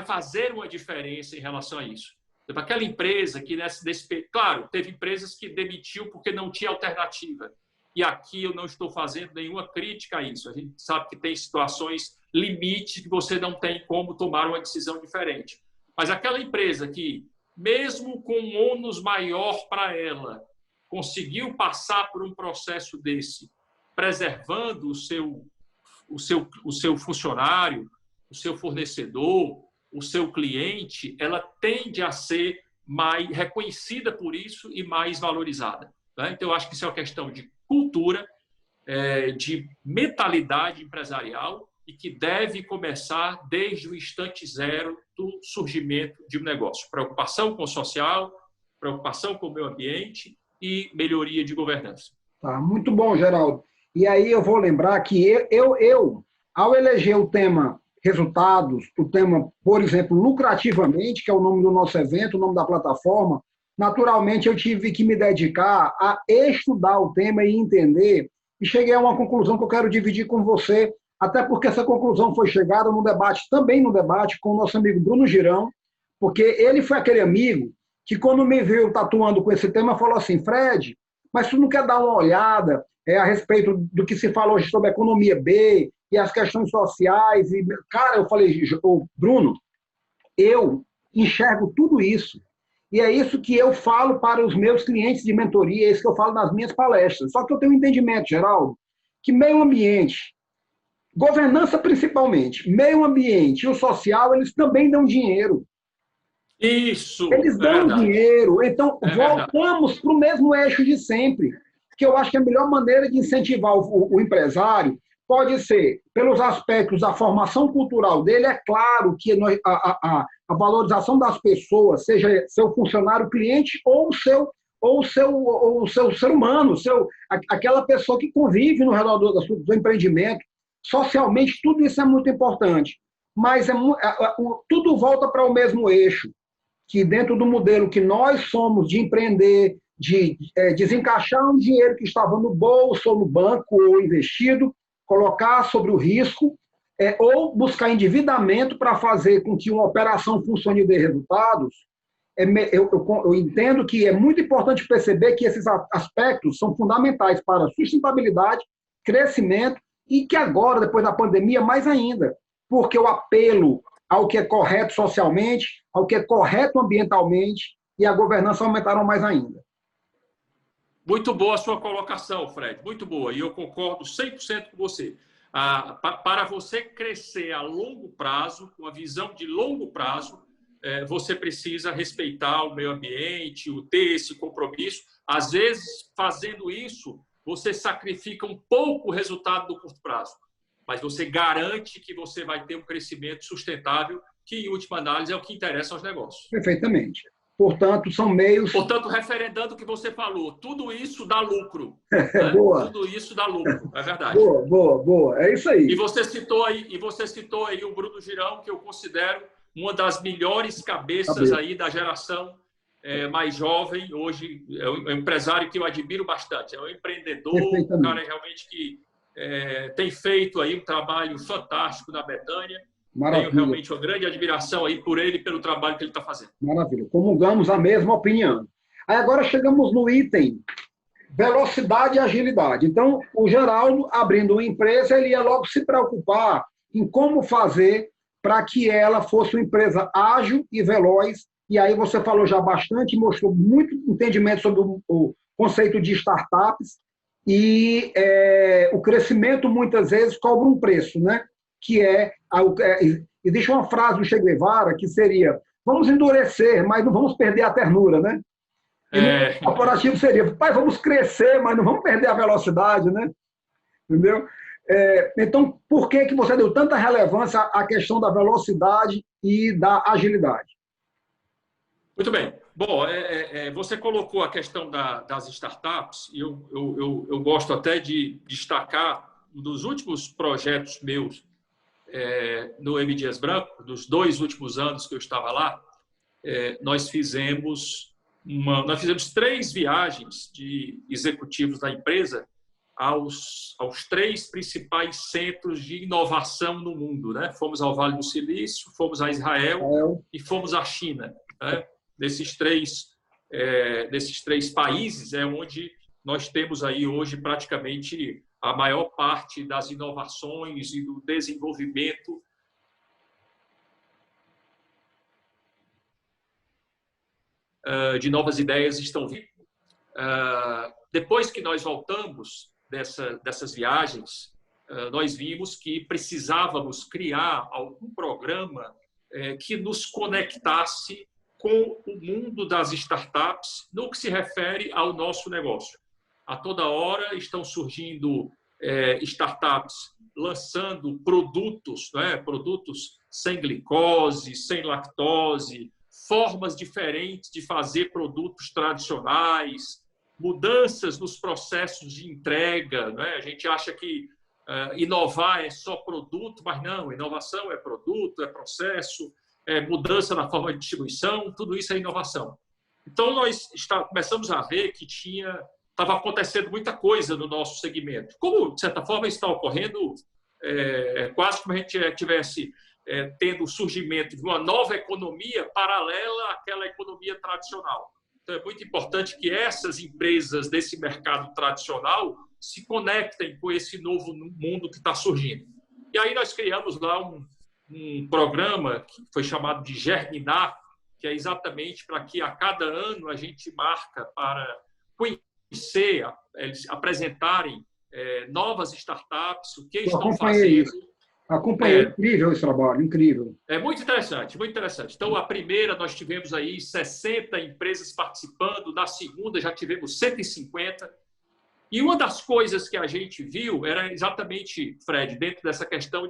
fazer uma diferença em relação a isso. Aquela empresa que, claro, teve empresas que demitiu porque não tinha alternativa. E aqui eu não estou fazendo nenhuma crítica a isso. A gente sabe que tem situações limite que você não tem como tomar uma decisão diferente. Mas aquela empresa que, mesmo com um ônus maior para ela, conseguiu passar por um processo desse, preservando o seu funcionário, o seu fornecedor, o seu cliente, ela tende a ser mais reconhecida por isso e mais valorizada. Né? Então, eu acho que isso é uma questão de cultura, de mentalidade empresarial e que deve começar desde o instante zero do surgimento de um negócio. Preocupação com o social, preocupação com o meio ambiente e melhoria de governança. Tá, muito bom, Geraldo. E aí eu vou lembrar que eu ao eleger o tema resultados, o tema, por exemplo, lucrativamente, que é o nome do nosso evento, o nome da plataforma, naturalmente eu tive que me dedicar a estudar o tema e entender, e cheguei a uma conclusão que eu quero dividir com você, até porque essa conclusão foi chegada no debate, também no debate com o nosso amigo Bruno Girão, porque ele foi aquele amigo que, quando me viu tatuando com esse tema, falou assim: Fred, mas tu não quer dar uma olhada a respeito do que se falou hoje sobre a economia B e as questões sociais? E, cara, eu falei: Bruno, eu enxergo tudo isso. E é isso que eu falo para os meus clientes de mentoria, é isso que eu falo nas minhas palestras. Só que eu tenho um entendimento, Geraldo, que meio ambiente, governança principalmente, meio ambiente e o social, eles também dão dinheiro. Isso! Eles dão dinheiro. Então, voltamos para o mesmo eixo de sempre, que eu acho que a melhor maneira de incentivar o empresário pode ser pelos aspectos da formação cultural dele. É claro que a valorização das pessoas, seja seu funcionário, cliente ou o seu ser humano, aquela pessoa que convive no redor do empreendimento, socialmente, tudo isso é muito importante. Mas tudo volta para o mesmo eixo, que dentro do modelo que nós somos de empreender, de desencaixar um dinheiro que estava no bolso ou no banco ou investido, colocar sobre o risco, ou buscar endividamento para fazer com que uma operação funcione e dê resultados. Eu entendo que é muito importante perceber que esses aspectos são fundamentais para sustentabilidade, crescimento e que agora, depois da pandemia, mais ainda, porque o apelo ao que é correto socialmente, ao que é correto ambientalmente e a governança aumentaram mais ainda. Muito boa a sua colocação, Fred, muito boa, e eu concordo 100% com você. Para você crescer a longo prazo, com a visão de longo prazo, você precisa respeitar o meio ambiente, ter esse compromisso. Às vezes, fazendo isso, você sacrifica um pouco o resultado do curto prazo, mas você garante que você vai ter um crescimento sustentável, que, em última análise, é o que interessa aos negócios. Perfeitamente. Portanto, são meios... Portanto, referendando o que você falou, tudo isso dá lucro. Boa. Tudo isso dá lucro, é verdade. Boa. É isso aí. E você citou aí o Bruno Girão, que eu considero uma das melhores cabeças aí da geração mais jovem. Hoje é um empresário que eu admiro bastante. É um empreendedor, um cara realmente que tem feito aí um trabalho fantástico na Betânia. Maravilha. Tenho realmente uma grande admiração aí por ele e pelo trabalho que ele está fazendo. Maravilha. Comungamos a mesma opinião. Aí agora chegamos no item velocidade e agilidade. Então, o Geraldo, abrindo uma empresa, ele ia logo se preocupar em como fazer para que ela fosse uma empresa ágil e veloz. E aí você falou já bastante, mostrou muito entendimento sobre o conceito de startups. E o crescimento, muitas vezes, cobra um preço, né? Que existe uma frase do Che Guevara que seria: vamos endurecer, mas não vamos perder a ternura, né? E no corporativo seria: pai, vamos crescer, mas não vamos perder a velocidade, né? Entendeu? Então, por que você deu tanta relevância à questão da velocidade e da agilidade? Muito bem. Bom, você colocou a questão das startups, e eu gosto até de destacar um dos últimos projetos meus no M. Dias Branco, dos 2 últimos anos que eu estava lá. Nós fizemos 3 viagens de executivos da empresa aos 3 principais centros de inovação no mundo, né? Fomos ao Vale do Silício, fomos a Israel e fomos à China, né? Desses três países é onde nós temos aí hoje praticamente a maior parte das inovações e do desenvolvimento de novas ideias estão vindo. Depois que nós voltamos dessas viagens, nós vimos que precisávamos criar algum programa que nos conectasse com o mundo das startups no que se refere ao nosso negócio. A toda hora estão surgindo startups lançando produtos, né? Produtos sem glicose, sem lactose, formas diferentes de fazer produtos tradicionais, mudanças nos processos de entrega, né? A gente acha que inovar é só produto, mas não, inovação é produto, é processo, é mudança na forma de distribuição, tudo isso é inovação. Então, nós começamos a ver que estava acontecendo muita coisa no nosso segmento. Como, de certa forma, está ocorrendo quase como a gente estivesse tendo o surgimento de uma nova economia paralela àquela economia tradicional. Então, é muito importante que essas empresas desse mercado tradicional se conectem com esse novo mundo que está surgindo. E aí nós criamos lá um programa que foi chamado de Germinar, que é exatamente para que a cada ano a gente marca para conhecer, eles apresentarem novas startups, o que estão fazendo. Acompanhei, incrível esse trabalho, incrível. É muito interessante, muito interessante. Então, a primeira nós tivemos aí 60 empresas participando, na segunda já tivemos 150. E uma das coisas que a gente viu era exatamente, Fred, dentro dessa questão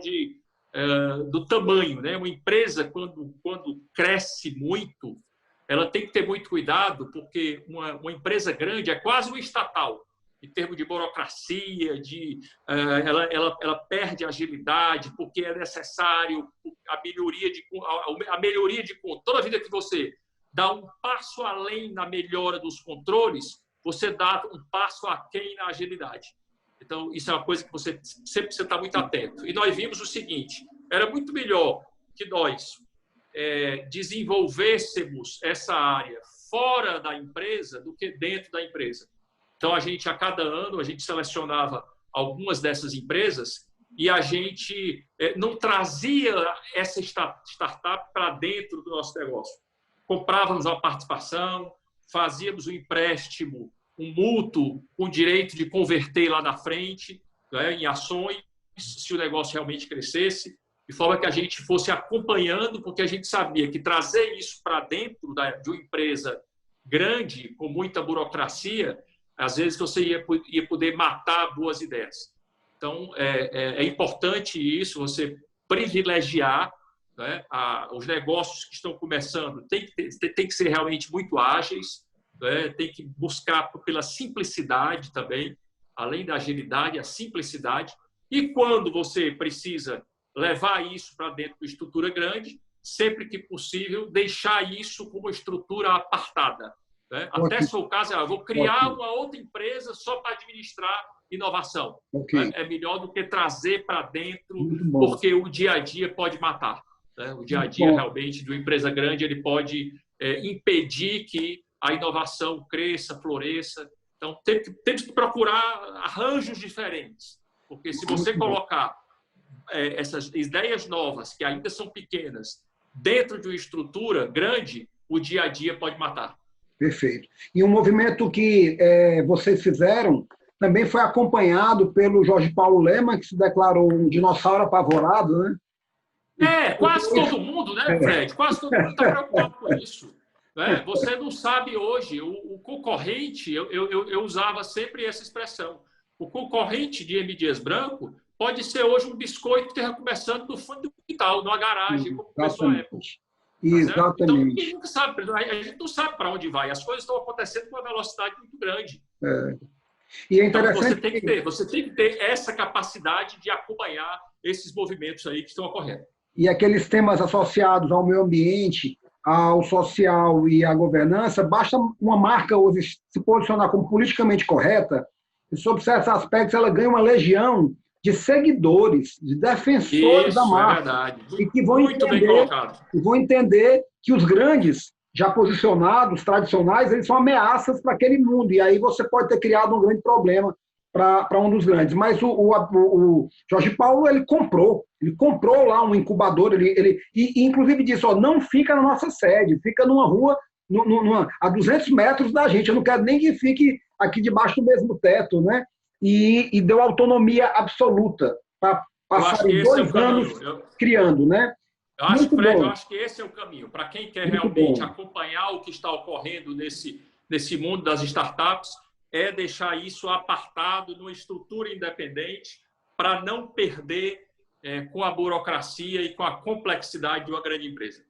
do tamanho, né? Uma empresa, quando cresce muito, ela tem que ter muito cuidado, porque uma empresa grande é quase uma estatal. Em termos de burocracia, ela perde agilidade, porque é necessário a melhoria de controle. Toda vida que você dá um passo além na melhora dos controles, você dá um passo aquém na agilidade. Então, isso é uma coisa que você sempre precisa estar muito atento. E nós vimos o seguinte, era muito melhor que nós desenvolvêssemos essa área fora da empresa do que dentro da empresa. Então, a cada ano, a gente selecionava algumas dessas empresas e a gente não trazia essa startup para dentro do nosso negócio. Comprávamos uma participação, fazíamos um empréstimo, um mútuo com direito de converter lá na frente, né, em ações, se o negócio realmente crescesse, de forma que a gente fosse acompanhando, porque a gente sabia que trazer isso para dentro de uma empresa grande, com muita burocracia, às vezes você ia poder matar boas ideias. Então, é importante isso, você privilegiar, né, os negócios que estão começando, tem que ser realmente muito ágeis, né, tem que buscar pela simplicidade também, além da agilidade, a simplicidade. E quando você precisa levar isso para dentro de estrutura grande, sempre que possível, deixar isso como estrutura apartada. Né? Até se for o caso, eu vou criar uma outra empresa só para administrar inovação. Né? É melhor do que trazer para dentro, porque o dia a dia pode matar. Né? O dia a dia, realmente, de uma empresa grande, ele pode impedir que a inovação cresça, floresça. Então, temos que procurar arranjos diferentes, porque se você colocar essas ideias novas, que ainda são pequenas, dentro de uma estrutura grande, o dia a dia pode matar. Perfeito. E um movimento que vocês fizeram também foi acompanhado pelo Jorge Paulo Lemann, que se declarou um dinossauro apavorado, né? Quase todo mundo, né, Fred? Quase todo mundo está preocupado com isso. Né? Você não sabe hoje, o concorrente, eu usava sempre essa expressão, o concorrente de M. Dias Branco pode ser hoje um biscoito que esteja começando no fundo do quintal, numa garagem, como começou a Apple. Exatamente. Então, ninguém nunca sabe, a gente não sabe para onde vai. As coisas estão acontecendo com uma velocidade muito grande. E é interessante. Então, você tem que ter essa capacidade de acompanhar esses movimentos aí que estão ocorrendo. E aqueles temas associados ao meio ambiente, ao social e à governança, basta uma marca hoje se posicionar como politicamente correta, e sob certos aspectos ela ganha uma legião de seguidores, de defensores da marca. É verdade. E que vão entender que os grandes, já posicionados, tradicionais, eles são ameaças para aquele mundo. E aí você pode ter criado um grande problema para um dos grandes. Mas o Jorge Paulo, ele comprou lá um incubador, e inclusive disse, não fica na nossa sede, fica numa rua a 200 metros da gente, eu não quero nem que fique aqui debaixo do mesmo teto, né? E deu autonomia absoluta para passar 2 anos criando, né? Eu acho que esse é o caminho. Para quem quer realmente acompanhar o que está ocorrendo nesse mundo das startups, é deixar isso apartado numa estrutura independente para não perder com a burocracia e com a complexidade de uma grande empresa.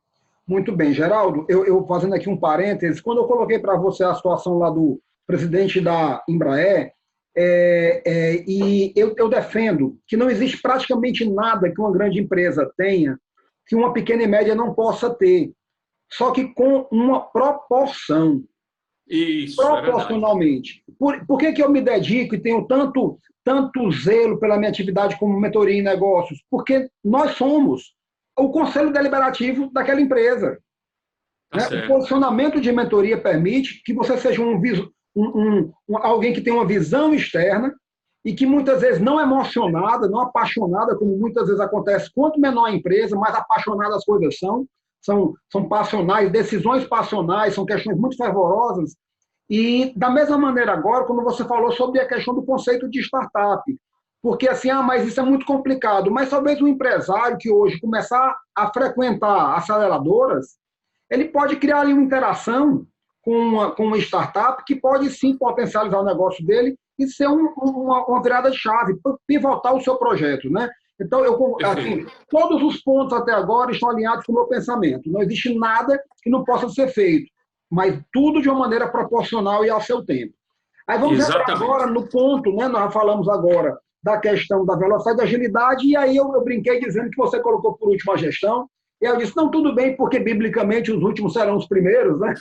Muito bem, Geraldo, eu fazendo aqui um parênteses, quando eu coloquei para você a situação lá do presidente da Embraer, e eu defendo que não existe praticamente nada que uma grande empresa tenha que uma pequena e média não possa ter, só que com uma proporção. Isso, proporcionalmente. Por que eu me dedico e tenho tanto zelo pela minha atividade como mentoria em negócios? Porque nós somos o conselho deliberativo daquela empresa. Né? O posicionamento de mentoria permite que você seja alguém que tem uma visão externa e que muitas vezes não emocionada, não apaixonada, como muitas vezes acontece. Quanto menor a empresa, mais apaixonadas as coisas são passionais, decisões passionais, são questões muito fervorosas. E, da mesma maneira agora, como você falou sobre a questão do conceito de startup, porque assim, mas isso é muito complicado, mas talvez um empresário que hoje começar a frequentar aceleradoras, ele pode criar ali uma interação com uma startup que pode sim potencializar o negócio dele e ser uma virada de chave, pivotar o seu projeto, né? Então, assim, todos os pontos até agora estão alinhados com o meu pensamento. Não existe nada que não possa ser feito, mas tudo de uma maneira proporcional e ao seu tempo. Aí vamos entrar agora no ponto, né? Nós falamos agora da questão da velocidade e da agilidade, e aí eu brinquei dizendo que você colocou por último a gestão, e eu disse, não, tudo bem, porque biblicamente os últimos serão os primeiros, né?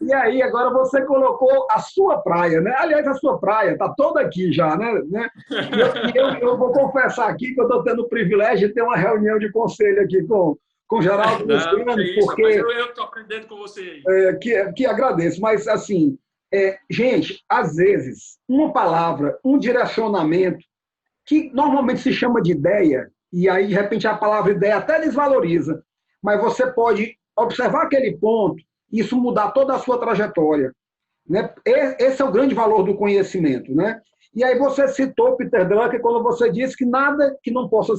E aí, agora você colocou a sua praia, né? Aliás, a sua praia está toda aqui já, né? Eu vou confessar aqui que eu estou tendo o privilégio de ter uma reunião de conselho aqui com o Geraldo Luciano, porque... eu estou aprendendo com você aí. Que agradeço, mas assim, gente, às vezes, uma palavra, um direcionamento, que normalmente se chama de ideia, e aí, de repente, a palavra ideia até desvaloriza, mas você pode observar aquele ponto, isso mudar toda a sua trajetória. Né? Esse é o grande valor do conhecimento. Né? E aí você citou Peter Drucker quando você disse que nada que não possa...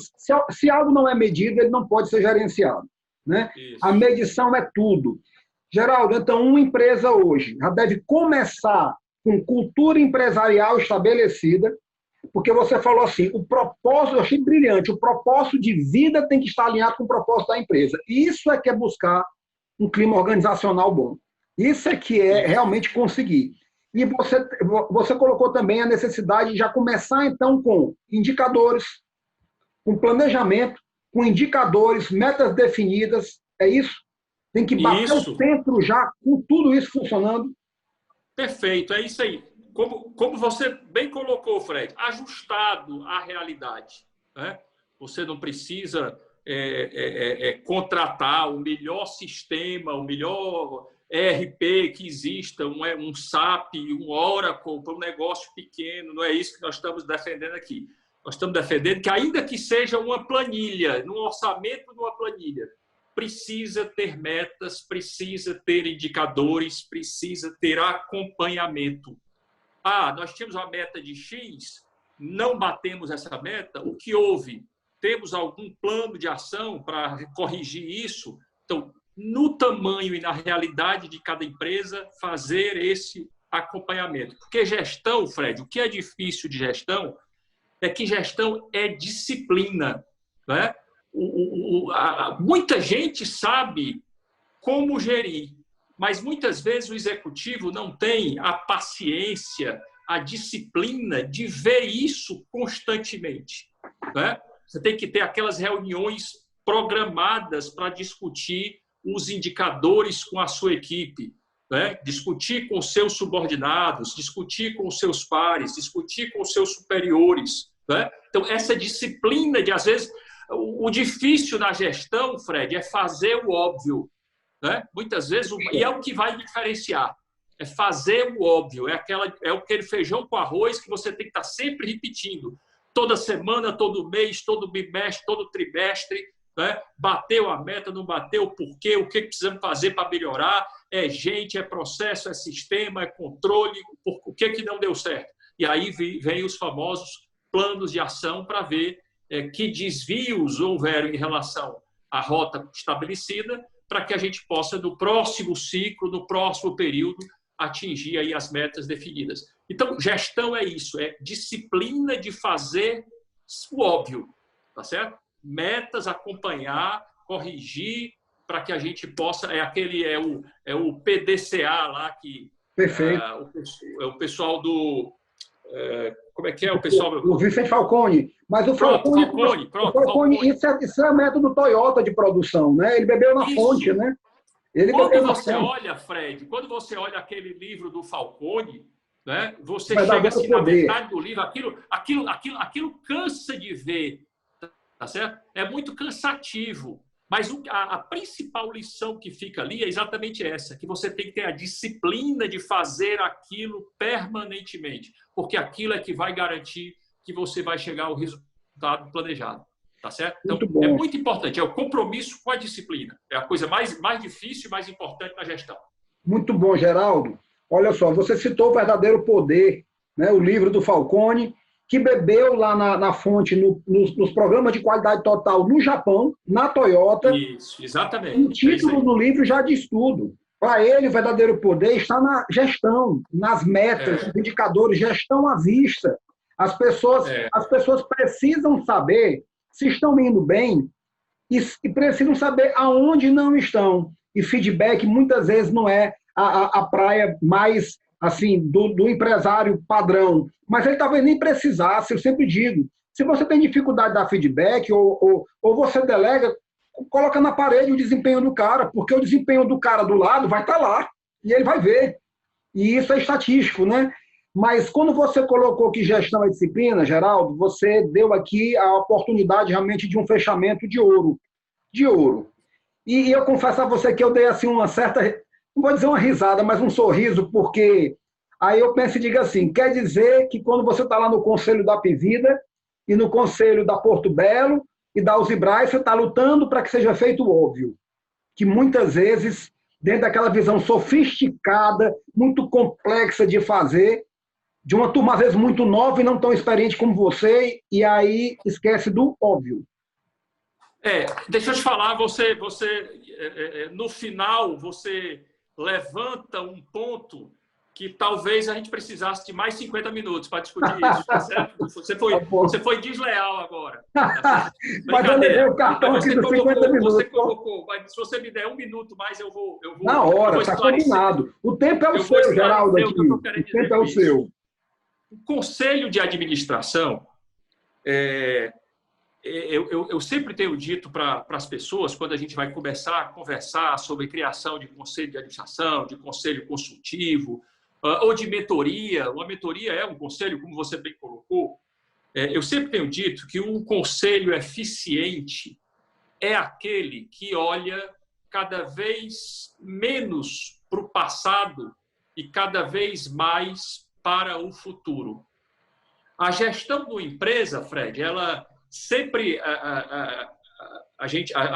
Se algo não é medido, ele não pode ser gerenciado. Né? A medição é tudo. Geraldo, então, uma empresa hoje já deve começar com cultura empresarial estabelecida, porque você falou assim, o propósito, eu achei brilhante, o propósito de vida tem que estar alinhado com o propósito da empresa. Isso é que é buscar um clima organizacional bom. Isso é que é realmente conseguir. E você colocou também a necessidade de já começar, então, com indicadores, com planejamento, com indicadores, metas definidas, é isso? Tem que bater o centro já, com tudo isso funcionando. Perfeito, é isso aí. Como você bem colocou, Fred, ajustado à realidade. Né? Você não precisa contratar o melhor sistema, o melhor ERP que exista, um SAP, um Oracle para um negócio pequeno. Não é isso que nós estamos defendendo aqui. Nós estamos defendendo que, ainda que seja uma planilha, num orçamento de uma planilha, precisa ter metas, precisa ter indicadores, precisa ter acompanhamento. Nós tínhamos uma meta de X, não batemos essa meta, o que houve? Temos algum plano de ação para corrigir isso? Então, no tamanho e na realidade de cada empresa, fazer esse acompanhamento. Porque gestão, Fred, o que é difícil de gestão é que gestão é disciplina. Né? Muita gente sabe como gerir, mas muitas vezes o executivo não tem a paciência, a disciplina de ver isso constantemente. Né? Você tem que ter aquelas reuniões programadas para discutir os indicadores com a sua equipe. né? Discutir com seus subordinados, discutir com os seus pares, discutir com os seus superiores, né? Então, essa disciplina de, às vezes, o difícil na gestão, Fred, é fazer o óbvio, né? Muitas vezes, e é o que vai diferenciar, é fazer o óbvio, é aquele feijão com arroz que você tem que estar sempre repetindo, toda semana, todo mês, todo bimestre, todo trimestre, né? Bateu a meta, não bateu, por quê, o que precisamos fazer para melhorar, é gente, é processo, é sistema, é controle, o que não deu certo. E aí vem os famosos planos de ação para ver que desvios houveram em relação à rota estabelecida, para que a gente possa, no próximo ciclo, no próximo período, atingir aí as metas definidas. Então, gestão é isso, é disciplina de fazer o óbvio, tá certo? Metas, acompanhar, corrigir, para que a gente possa... É o PDCA lá, que Perfeito. É o pessoal do... como é que é o pessoal? O Vicente Falcone. Mas o Falcone, isso é método Toyota de produção, né? Ele bebeu na fonte, né? Quando você olha, Fred, quando você olha aquele livro do Falcone, né? Você chega assim na metade do livro, aquilo cansa de ver, tá certo? É muito cansativo. Mas a principal lição que fica ali é exatamente essa, que você tem que ter a disciplina de fazer aquilo permanentemente, porque aquilo é que vai garantir que você vai chegar ao resultado planejado, tá certo? Então, é muito importante, é o compromisso com a disciplina. É a coisa mais difícil e mais importante na gestão. Muito bom, Geraldo. Olha só, você citou o Verdadeiro Poder, né, o livro do Falcone, que bebeu lá na fonte, nos programas de qualidade total no Japão, na Toyota. Isso, exatamente. O título do livro já diz tudo. Para ele, o verdadeiro poder está na gestão, nas metas, nos indicadores, gestão à vista. As pessoas precisam saber se estão indo bem e precisam saber aonde não estão. E feedback, muitas vezes, não é a praia mais... assim, do empresário padrão, mas ele talvez nem precisasse, eu sempre digo, se você tem dificuldade de dar feedback ou você delega, coloca na parede o desempenho do cara, porque o desempenho do cara do lado vai estar lá, e ele vai ver, e isso é estatístico, né? Mas quando você colocou que gestão é disciplina, Geraldo, você deu aqui a oportunidade realmente de um fechamento de ouro, e eu confesso a você que eu dei assim uma certa... não vou dizer uma risada, mas um sorriso, porque aí eu penso e digo assim, quer dizer que quando você está lá no Conselho da Pivida e no Conselho da Porto Belo e da Usibraz, você está lutando para que seja feito o óbvio, que muitas vezes, dentro daquela visão sofisticada, muito complexa de fazer, de uma turma às vezes muito nova e não tão experiente como você, e aí esquece do óbvio. Deixa eu te falar, você no final, você levanta um ponto que talvez a gente precisasse de mais 50 minutos para discutir isso, tá certo? Você foi desleal agora. Mas eu levei o cartão aqui dos 50 minutos. Você colocou, mas se você me der um minuto mais, eu vou na hora, está combinado. O tempo é o seu, Geraldo, aqui. O tempo é o seu. O Conselho de Administração, eu sempre tenho dito para as pessoas, quando a gente vai começar a conversar sobre criação de conselho de administração, de conselho consultivo, ou de mentoria, uma mentoria é um conselho, como você bem colocou, eu sempre tenho dito que um conselho eficiente é aquele que olha cada vez menos para o passado e cada vez mais para o futuro. A gestão de uma empresa, Fred, ela sempre a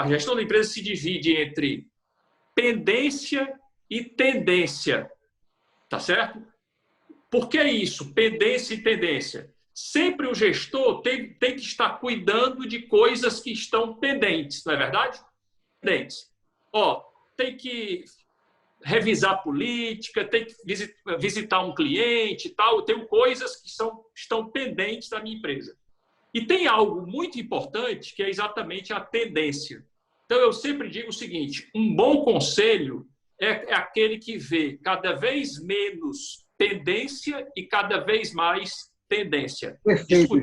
gestão da empresa se divide entre pendência e tendência, tá certo? Por que isso? Pendência e tendência. Sempre o gestor tem que estar cuidando de coisas que estão pendentes, não é verdade? Pendentes. Tem que revisar política, tem que visitar um cliente e tal. Tem coisas que estão pendentes da minha empresa. E tem algo muito importante que é exatamente a tendência. Então, eu sempre digo o seguinte, um bom conselho é aquele que vê cada vez menos pendência e cada vez mais tendência. Perfeito,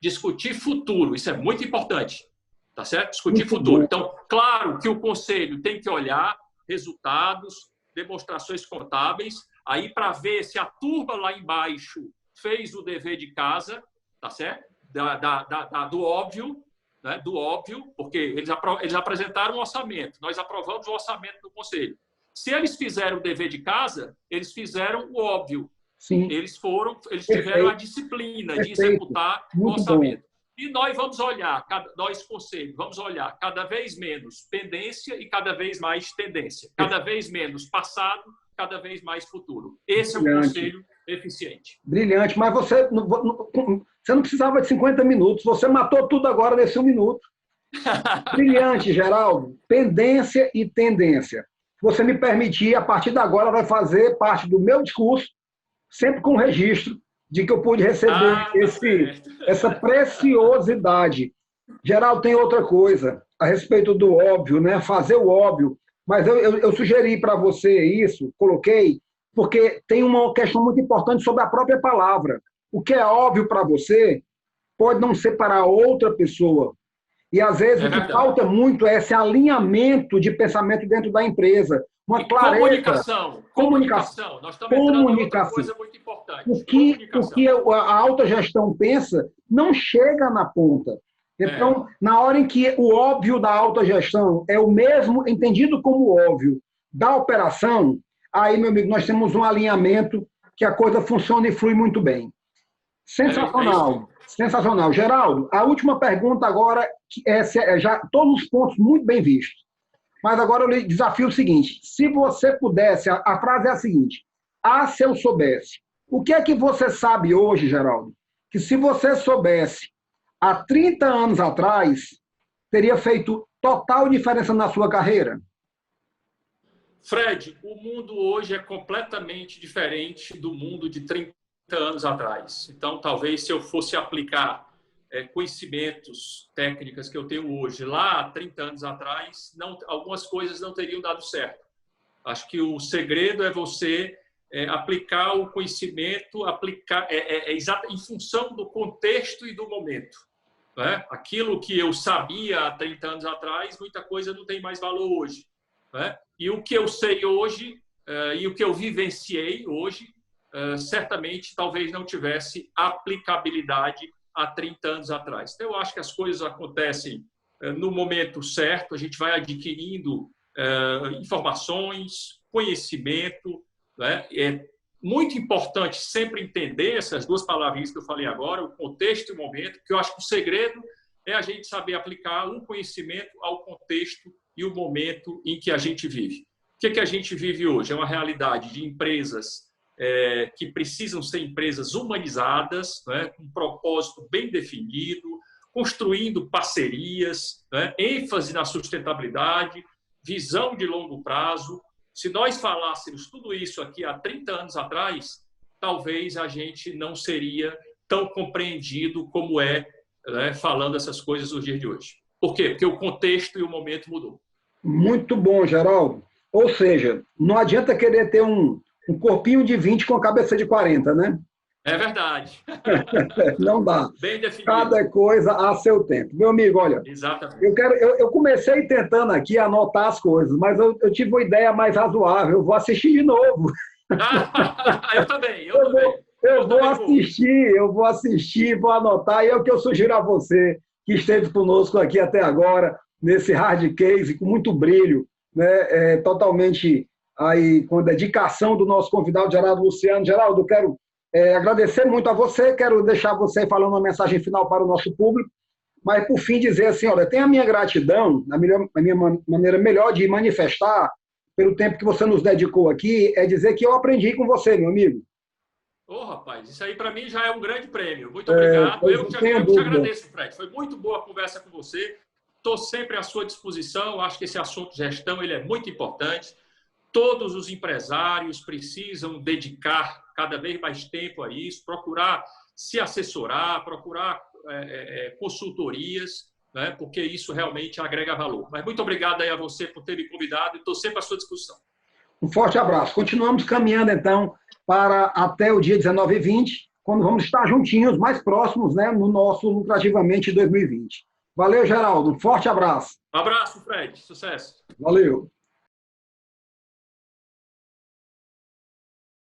Discutir futuro, isso é muito importante, tá certo? Discutir futuro. Então, claro que o conselho tem que olhar resultados, demonstrações contábeis, aí para ver se a turma lá embaixo fez o dever de casa, tá certo? Do óbvio, né? Do óbvio, porque eles apresentaram um orçamento, nós aprovamos o orçamento do Conselho. Se eles fizeram o dever de casa, eles fizeram o óbvio. Sim. Eles tiveram a disciplina de executar o orçamento. Bom. E nós vamos olhar, nós, Conselho, vamos olhar cada vez menos pendência e cada vez mais tendência. Cada vez menos passado, cada vez mais futuro. Esse Brilhante. É um Conselho eficiente. Brilhante. Mas você não precisava de 50 minutos. Você matou tudo agora nesse 1 minuto. Brilhante, Geraldo. Pendência e tendência. Se você me permitir, a partir de agora vai fazer parte do meu discurso, sempre com registro de que eu pude receber essa preciosidade. Geraldo, tem outra coisa a respeito do óbvio, né? Fazer o óbvio. Mas eu sugeri para você isso, coloquei, porque tem uma questão muito importante sobre a própria palavra. O que é óbvio para você pode não ser para outra pessoa. E, às vezes, o que falta muito é esse alinhamento de pensamento dentro da empresa. Uma clareza. Comunicação. Nós estamos entrando em outra coisa muito importante. O que a autogestão pensa não chega na ponta. Então, na hora em que o óbvio da autogestão é o mesmo, entendido como óbvio, da operação, aí, meu amigo, nós temos um alinhamento que a coisa funciona e flui muito bem. Sensacional. Sensacional. Geraldo, a última pergunta agora, já todos os pontos muito bem vistos. Mas agora eu lhe desafio o seguinte, se você pudesse, a frase é a seguinte, se eu soubesse, o que é que você sabe hoje, Geraldo, que se você soubesse há 30 anos atrás, teria feito total diferença na sua carreira? Fred, o mundo hoje é completamente diferente do mundo de 30 anos atrás. Então, talvez se eu fosse aplicar conhecimentos, técnicas que eu tenho hoje, lá há 30 anos atrás, algumas coisas não teriam dado certo. Acho que o segredo é você aplicar o conhecimento, em função do contexto e do momento. Né? Aquilo que eu sabia há 30 anos atrás, muita coisa não tem mais valor hoje. Né? E o que eu sei hoje e o que eu vivenciei hoje, certamente talvez não tivesse aplicabilidade há 30 anos atrás. Então, eu acho que as coisas acontecem no momento certo, a gente vai adquirindo informações, conhecimento. Né? É muito importante sempre entender essas duas palavrinhas que eu falei agora, o contexto e o momento, porque eu acho que o segredo é a gente saber aplicar o conhecimento ao contexto e o momento em que a gente vive. O que a gente vive hoje? É uma realidade de empresas que precisam ser empresas humanizadas, né, com um propósito bem definido, construindo parcerias, né, ênfase na sustentabilidade, visão de longo prazo. Se nós falássemos tudo isso aqui há 30 anos atrás, talvez a gente não seria tão compreendido como né, falando essas coisas nos dias de hoje. Por quê? Porque o contexto e o momento mudou. Muito bom, Geraldo. Ou seja, não adianta querer ter um corpinho de 20 com a cabeça de 40, né? É verdade. Não dá. Bem definido. Cada coisa a seu tempo. Meu amigo, olha, exatamente. Eu comecei tentando aqui anotar as coisas, mas eu tive uma ideia mais razoável. Eu vou assistir de novo. Eu também. Eu vou assistir, vou anotar. E é o que eu sugiro a você, que esteve conosco aqui até agora, nesse hard case, com muito brilho, né? Totalmente aí, com a dedicação do nosso convidado, Geraldo Luciano. Geraldo, eu quero agradecer muito a você, quero deixar você falando uma mensagem final para o nosso público, mas, por fim, dizer assim, olha, tem a minha gratidão, a minha maneira melhor de manifestar, pelo tempo que você nos dedicou aqui, é dizer que eu aprendi com você, meu amigo. Rapaz, isso aí para mim já é um grande prêmio. Muito obrigado. Eu te agradeço, Fred. Foi muito boa a conversa com você. Estou sempre à sua disposição. Acho que esse assunto de gestão ele é muito importante. Todos os empresários precisam dedicar cada vez mais tempo a isso, procurar se assessorar, procurar consultorias, né, porque isso realmente agrega valor. Mas muito obrigado aí a você por ter me convidado e estou sempre à sua disposição. Um forte abraço. Continuamos caminhando, então, para até o dia 19 e 20, quando vamos estar juntinhos, mais próximos, né, no nosso Lucrativamente 2020. Valeu, Geraldo. Um forte abraço. Um abraço, Fred. Sucesso. Valeu.